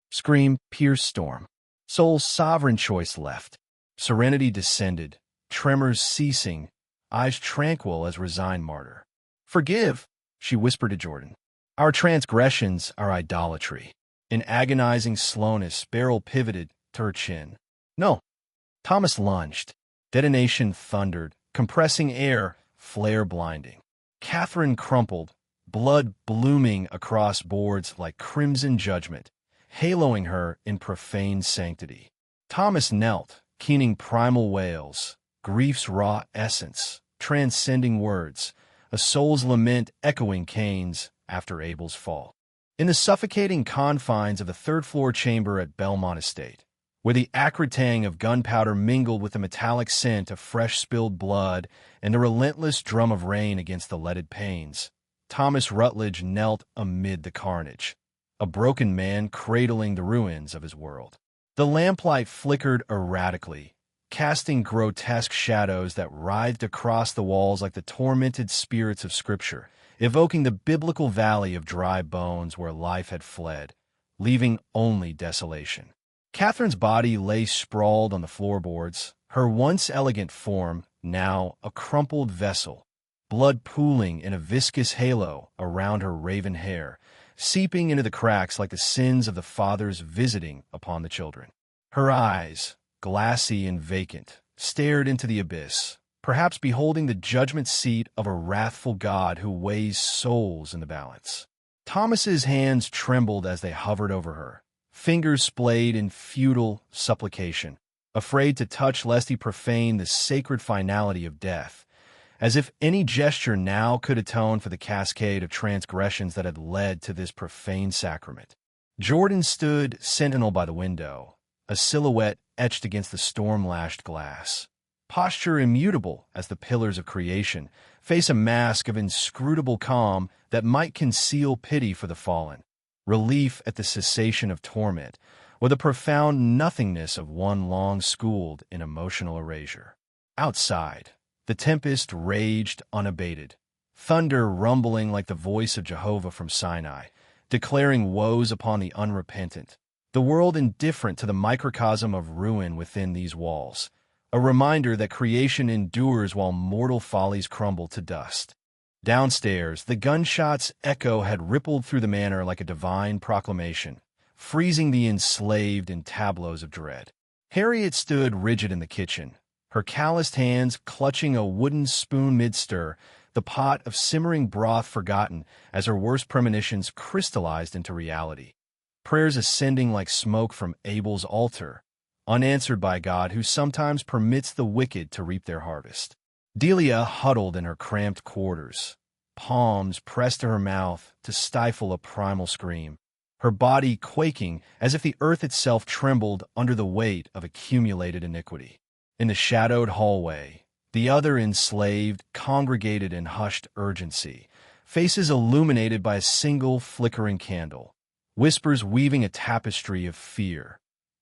[SPEAKER 1] Scream, pierce storm. Soul's sovereign choice left. Serenity descended, tremors ceasing, eyes tranquil as resigned martyr. "Forgive," she whispered to Jordan. "Our transgressions are idolatry." In agonizing slowness, barrel pivoted to her chin. "No." Thomas lunged. Detonation thundered, compressing air, flare blinding. Catherine crumpled, blood blooming across boards like crimson judgment, haloing her in profane sanctity. Thomas knelt, keening primal wails, grief's raw essence, transcending words, a soul's lament echoing Cain's after Abel's fall. In the suffocating confines of the third-floor chamber at Belmont Estate, where the acrid tang of gunpowder mingled with the metallic scent of fresh spilled blood and the relentless drum of rain against the leaded panes, Thomas Rutledge knelt amid the carnage, a broken man cradling the ruins of his world. The lamplight flickered erratically, casting grotesque shadows that writhed across the walls like the tormented spirits of Scripture, evoking the biblical valley of dry bones where life had fled, leaving only desolation. Catherine's body lay sprawled on the floorboards, her once elegant form now a crumpled vessel, blood pooling in a viscous halo around her raven hair, seeping into the cracks like the sins of the fathers visiting upon the children. Her eyes, glassy and vacant, stared into the abyss, perhaps beholding the judgment seat of a wrathful God who weighs souls in the balance. Thomas's hands trembled as they hovered over her, fingers splayed in futile supplication, afraid to touch lest he profane the sacred finality of death, as if any gesture now could atone for the cascade of transgressions that had led to this profane sacrament. Jordan stood sentinel by the window, a silhouette etched against the storm-lashed glass. Posture immutable as the pillars of creation, face a mask of inscrutable calm that might conceal pity for the fallen, relief at the cessation of torment, or the profound nothingness of one long schooled in emotional erasure. Outside, the tempest raged unabated, thunder rumbling like the voice of Jehovah from Sinai, declaring woes upon the unrepentant, the world indifferent to the microcosm of ruin within these walls, a reminder that creation endures while mortal follies crumble to dust. Downstairs, the gunshot's echo had rippled through the manor like a divine proclamation, freezing the enslaved in tableaus of dread. Harriet stood rigid in the kitchen, her calloused hands clutching a wooden spoon mid-stir, the pot of simmering broth forgotten as her worst premonitions crystallized into reality. Prayers ascending like smoke from Abel's altar, unanswered by God who sometimes permits the wicked to reap their harvest. Delia huddled in her cramped quarters, palms pressed to her mouth to stifle a primal scream, her body quaking as if the earth itself trembled under the weight of accumulated iniquity. In the shadowed hallway, the other enslaved congregated in hushed urgency, faces illuminated by a single flickering candle, whispers weaving a tapestry of fear.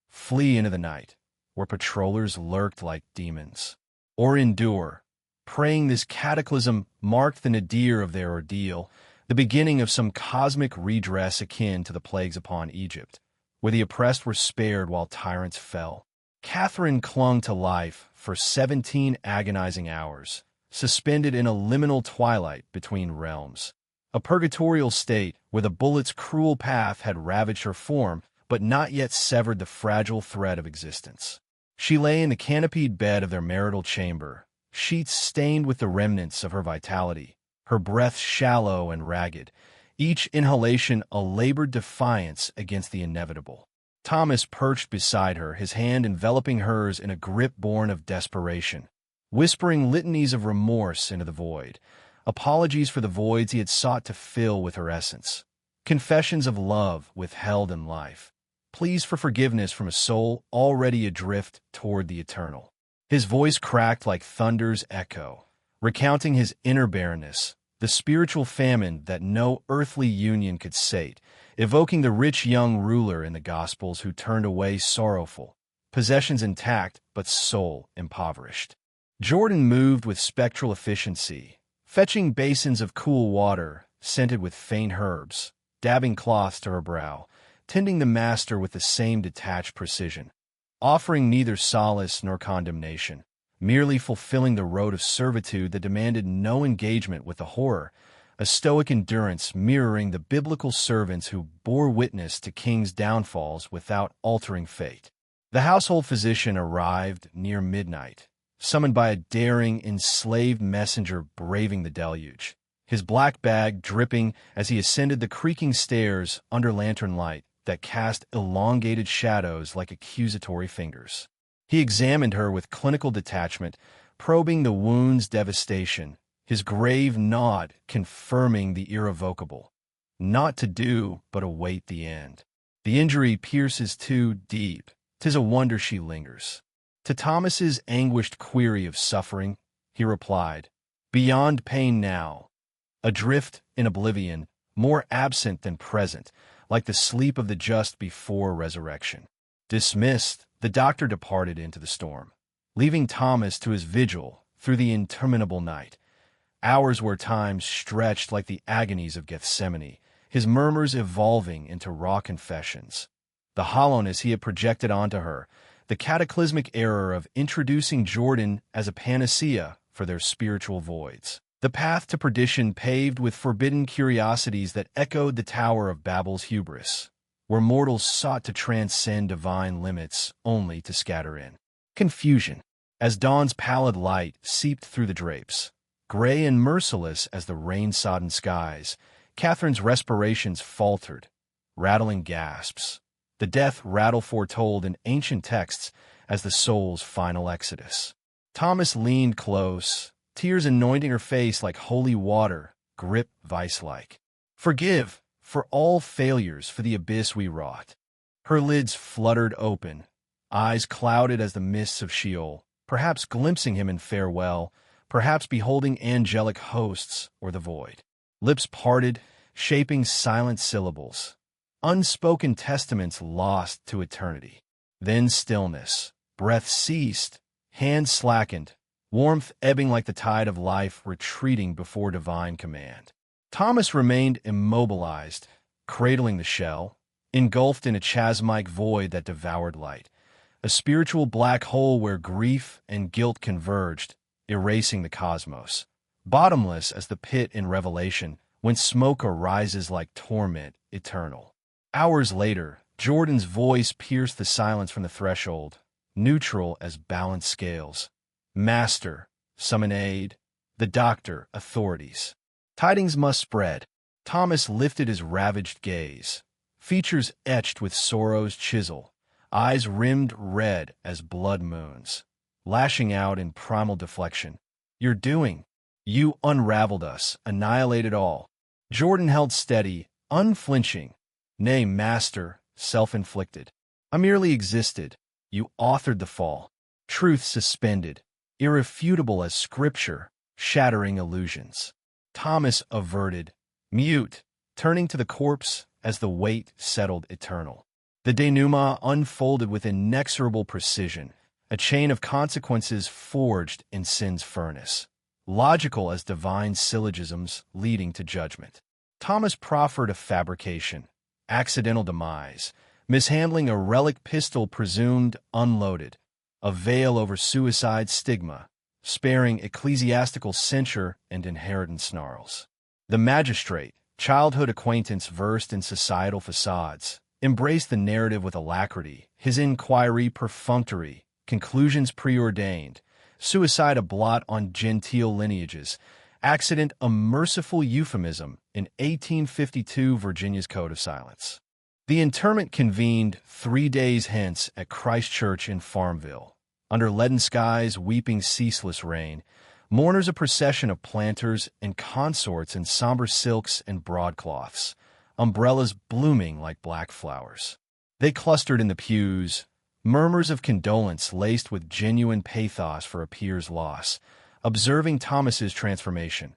[SPEAKER 1] Flee into the night, where patrollers lurked like demons, or endure, praying this cataclysm marked the nadir of their ordeal, the beginning of some cosmic redress akin to the plagues upon Egypt, where the oppressed were spared while tyrants fell. Catherine clung to life for 17 agonizing hours, suspended in a liminal twilight between realms, a purgatorial state where the bullet's cruel path had ravaged her form but not yet severed the fragile thread of existence. She lay in the canopied bed of their marital chamber, sheets stained with the remnants of her vitality, her breath shallow and ragged, each inhalation a labored defiance against the inevitable. Thomas perched beside her, his hand enveloping hers in a grip born of desperation, whispering litanies of remorse into the void, apologies for the voids he had sought to fill with her essence, confessions of love withheld in life, pleas for forgiveness from a soul already adrift toward the eternal. His voice cracked like thunder's echo, recounting his inner barrenness, the spiritual famine that no earthly union could sate, evoking the rich young ruler in the Gospels who turned away sorrowful, possessions intact but soul impoverished. Jordan moved with spectral efficiency, fetching basins of cool water, scented with faint herbs, dabbing cloths to her brow, tending the master with the same detached precision, offering neither solace nor condemnation, merely fulfilling the road of servitude that demanded no engagement with the horror, a stoic endurance mirroring the biblical servants who bore witness to kings' downfalls without altering fate. The household physician arrived near midnight, summoned by a daring, enslaved messenger braving the deluge, his black bag dripping as he ascended the creaking stairs under lantern light that cast elongated shadows like accusatory fingers. He examined her with clinical detachment, probing the wound's devastation, his grave nod confirming the irrevocable. not to do but await the end. The injury pierces too deep. 'Tis a wonder she lingers. To Thomas's anguished query of suffering, he replied, "Beyond pain now, adrift in oblivion, more absent than present, like the sleep of the just before resurrection." Dismissed, the doctor departed into the storm, leaving Thomas to his vigil through the interminable night. Hours where time stretched like the agonies of Gethsemane, his murmurs evolving into raw confessions. The hollowness he had projected onto her, the cataclysmic error of introducing Jordan as a panacea for their spiritual voids. The path to perdition paved with forbidden curiosities that echoed the Tower of Babel's hubris, where mortals sought to transcend divine limits only to scatter in confusion. As dawn's pallid light seeped through the drapes, gray and merciless as the rain-sodden skies, Catherine's respirations faltered, rattling gasps, the death rattle foretold in ancient texts as the soul's final exodus. Thomas leaned close, tears anointing her face like holy water, grip vice-like. "Forgive, for all failures, for the abyss we wrought." Her lids fluttered open, eyes clouded as the mists of Sheol, perhaps glimpsing him in farewell, perhaps beholding angelic hosts or the void. Lips parted, shaping silent syllables, unspoken testaments lost to eternity. Then stillness, breath ceased, hands slackened, warmth ebbing like the tide of life retreating before divine command. Thomas remained immobilized, cradling the shell, engulfed in a chasmic void that devoured light, a spiritual black hole where grief and guilt converged, erasing the cosmos, bottomless as the pit in Revelation, when smoke arises like torment eternal. Hours later, Jordan's voice pierced the silence from the threshold, neutral as balanced scales. "Master, summon aid. The doctor, authorities. Tidings must spread." Thomas lifted his ravaged gaze, features etched with sorrow's chisel, eyes rimmed red as blood moons, lashing out in primal deflection. "You're doing. You unraveled us, annihilated all." Jordan held steady, unflinching. "Nay, master, self-inflicted. I merely existed. You authored the fall. Truth suspended, irrefutable as scripture, shattering illusions." Thomas averted, mute, turning to the corpse as the weight settled eternal. The denouement unfolded with inexorable precision, a chain of consequences forged in sin's furnace, logical as divine syllogisms leading to judgment. Thomas proffered a fabrication, accidental demise, mishandling a relic pistol presumed unloaded, a veil over suicide stigma, sparing ecclesiastical censure and inheritance snarls. The magistrate, childhood acquaintance versed in societal facades, embraced the narrative with alacrity, his inquiry perfunctory, conclusions preordained, suicide a blot on genteel lineages, accident a merciful euphemism in 1852 Virginia's Code of Silence. The interment convened 3 days hence at Christ Church in Farmville. Under leaden skies weeping ceaseless rain, mourners a procession of planters and consorts in somber silks and broadcloths, umbrellas blooming like black flowers. They clustered in the pews, murmurs of condolence laced with genuine pathos for a peer's loss, observing Thomas's transformation.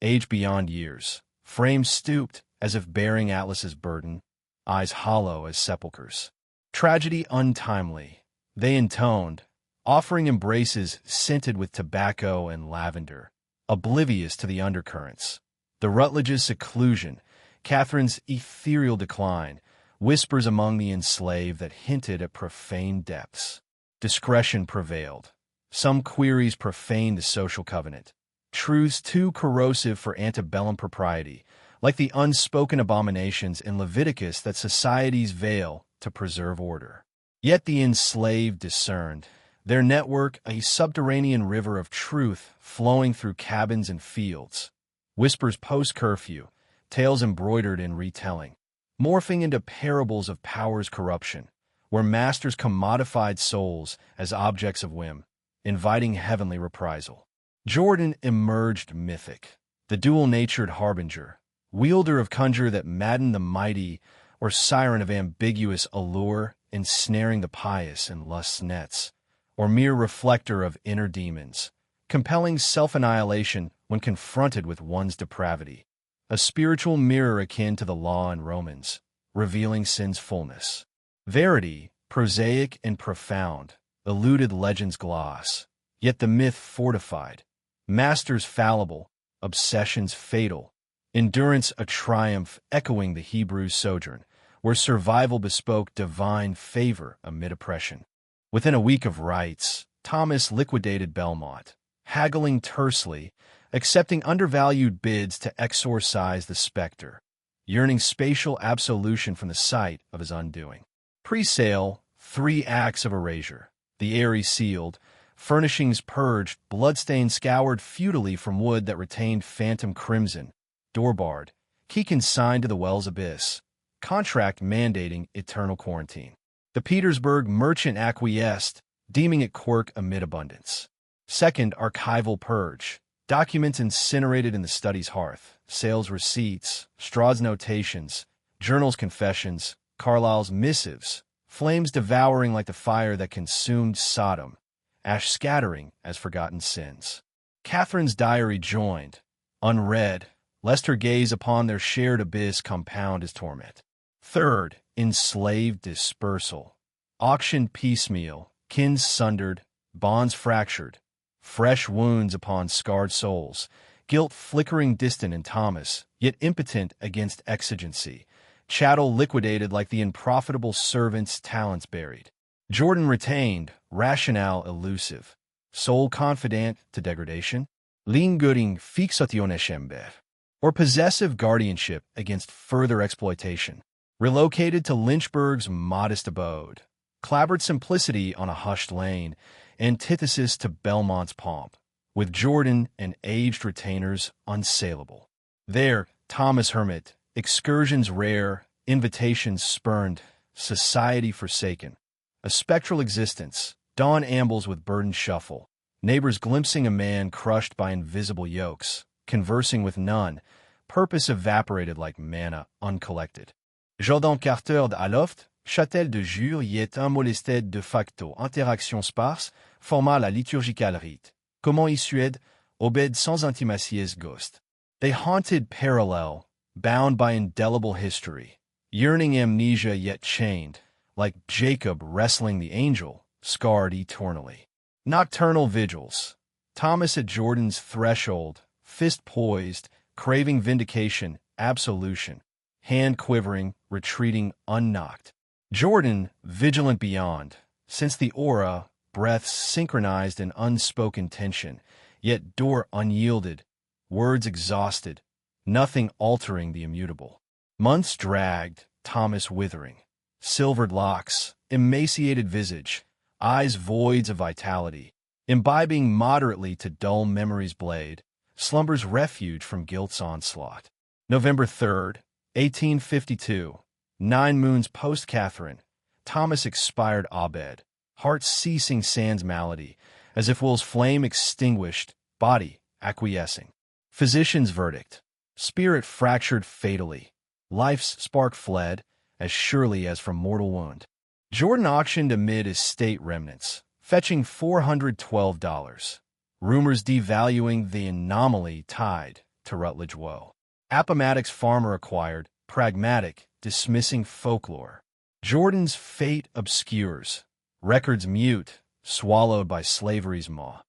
[SPEAKER 1] Age beyond years, frame stooped as if bearing Atlas's burden, eyes hollow as sepulchres. Tragedy untimely, they intoned, offering embraces scented with tobacco and lavender, oblivious to the undercurrents. The Rutledge's seclusion, Catherine's ethereal decline, whispers among the enslaved that hinted at profane depths. Discretion prevailed. Some queries profaned the social covenant. Truths too corrosive for antebellum propriety, like the unspoken abominations in Leviticus that societies veil to preserve order. Yet the enslaved discerned, their network a subterranean river of truth flowing through cabins and fields. Whispers post-curfew, tales embroidered in retelling, morphing into parables of power's corruption, where masters commodified souls as objects of whim, inviting heavenly reprisal. Jordan emerged mythic, the dual-natured harbinger, wielder of conjure that maddened the mighty, or siren of ambiguous allure, ensnaring the pious in lust's nets, or mere reflector of inner demons, compelling self-annihilation when confronted with one's depravity, a spiritual mirror akin to the law in Romans, revealing sin's fullness. Verity, prosaic and profound, eluded legend's gloss, yet the myth fortified, masters fallible, obsessions fatal, endurance a triumph echoing the Hebrew's sojourn, where survival bespoke divine favor amid oppression. Within a week of rites, Thomas liquidated Belmont, haggling tersely, accepting undervalued bids to exorcise the specter, yearning spatial absolution from the site of his undoing. Pre-sale, 3 acts of erasure, the airy sealed, furnishings purged, bloodstain scoured futilely from wood that retained phantom crimson, door barred, key consigned to the well's abyss, contract mandating eternal quarantine. The Petersburg merchant acquiesced, deeming it quirk amid abundance. Second, archival purge. Documents incinerated in the study's hearth, sales receipts, Strahd's notations, journals' confessions, Carlyle's missives, flames devouring like the fire that consumed Sodom, ash scattering as forgotten sins. Catherine's diary joined, unread, lest her gaze upon their shared abyss compound his torment. Third, enslaved dispersal. Auctioned piecemeal, kins sundered, bonds fractured, fresh wounds upon scarred souls, guilt flickering distant in Thomas, yet impotent against exigency, chattel liquidated like the unprofitable servant's talents buried. Jordan retained, rationale elusive, soul confidant to degradation, lingering fixationes, or possessive guardianship against further exploitation. Relocated to Lynchburg's modest abode, clabbered simplicity on a hushed lane, antithesis to Belmont's pomp, with Jordan and aged retainers unsaleable. There, Thomas hermit, excursions rare, invitations spurned, society forsaken. A spectral existence, dawn ambles with burdened shuffle, neighbors glimpsing a man crushed by invisible yokes, conversing with none, purpose evaporated like manna uncollected. Jordan Carter d'Aloft, Châtel de Jure y est un molested de facto interaction sparse, forma la liturgicale rite. Comment y suède, obède sans intimacies ghost. They haunted parallel, bound by indelible history, yearning amnesia yet chained, like Jacob wrestling the angel, scarred eternally. Nocturnal vigils. Thomas at Jordan's threshold, fist poised, craving vindication, absolution, hand quivering, retreating unknocked. Jordan, vigilant beyond, since the aura, breaths synchronized in unspoken tension, yet door unyielded, words exhausted, nothing altering the immutable. Months dragged, Thomas withering, silvered locks, emaciated visage, eyes voids of vitality, imbibing moderately to dull memory's blade, slumber's refuge from guilt's onslaught. November 3rd, 1852, 9 moons post-Catherine, Thomas expired abed, heart ceasing sans malady, as if will's flame extinguished, body acquiescing. Physician's verdict, spirit fractured fatally, life's spark fled, as surely as from mortal wound. Jordan auctioned amid estate remnants, fetching $412, rumors devaluing the anomaly tied to Rutledge woe. Appomattox farmer acquired, pragmatic, dismissing folklore. Jordan's fate obscures, records mute, swallowed by slavery's maw.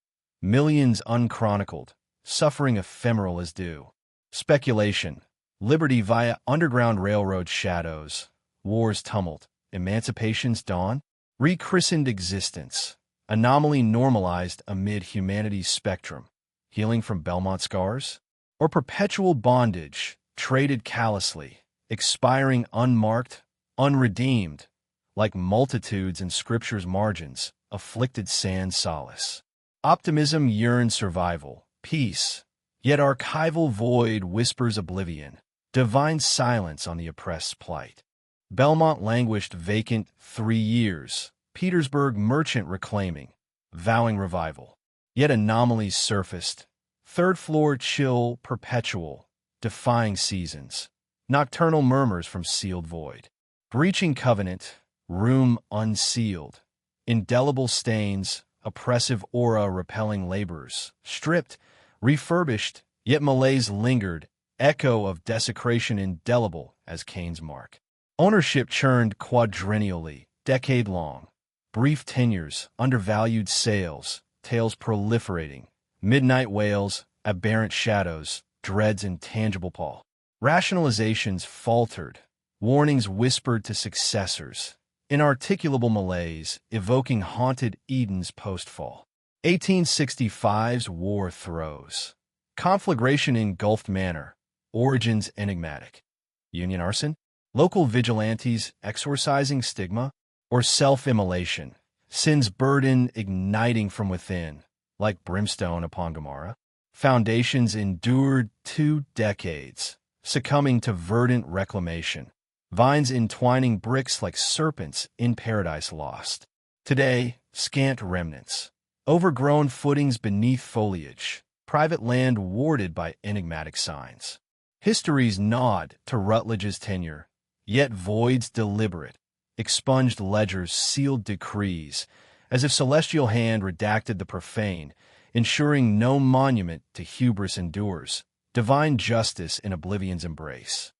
[SPEAKER 1] Millions unchronicled, suffering ephemeral as dew. Speculation, liberty via Underground Railroad shadows, war's tumult, emancipation's dawn, rechristened existence, anomaly normalized amid humanity's spectrum, healing from Belmont scars, or perpetual bondage, traded callously, expiring unmarked, unredeemed, like multitudes in Scripture's margins, afflicted sans solace. Optimism yearns survival, peace, yet archival void whispers oblivion, divine silence on the oppressed's plight. Belmont languished vacant 3 years, Petersburg merchant reclaiming, vowing revival. Yet anomalies surfaced, third floor chill perpetual, defying seasons, nocturnal murmurs from sealed void, breaching covenant, room unsealed, indelible stains, oppressive aura repelling laborers, stripped, refurbished, yet malaise lingered, echo of desecration indelible as Cain's mark. Ownership churned quadrennially, decade-long, brief tenures, undervalued sales, tales proliferating, midnight wails, aberrant shadows, dread's intangible pall. Rationalizations faltered, warnings whispered to successors, inarticulable malaise evoking haunted Eden's post-fall. 1865's war throes. Conflagration engulfed manor, origins enigmatic. Union arson? Local vigilantes exorcising stigma? Or self-immolation, sin's burden igniting from within, like brimstone upon Gomorrah? Foundations endured 2 decades, succumbing to verdant reclamation, vines entwining bricks like serpents in paradise lost. Today, scant remnants, overgrown footings beneath foliage, private land warded by enigmatic signs. History's nod to Rutledge's tenure, yet voids deliberate, expunged ledgers, sealed decrees, as if celestial hand redacted the profane, ensuring no monument to hubris endures, divine justice in oblivion's embrace.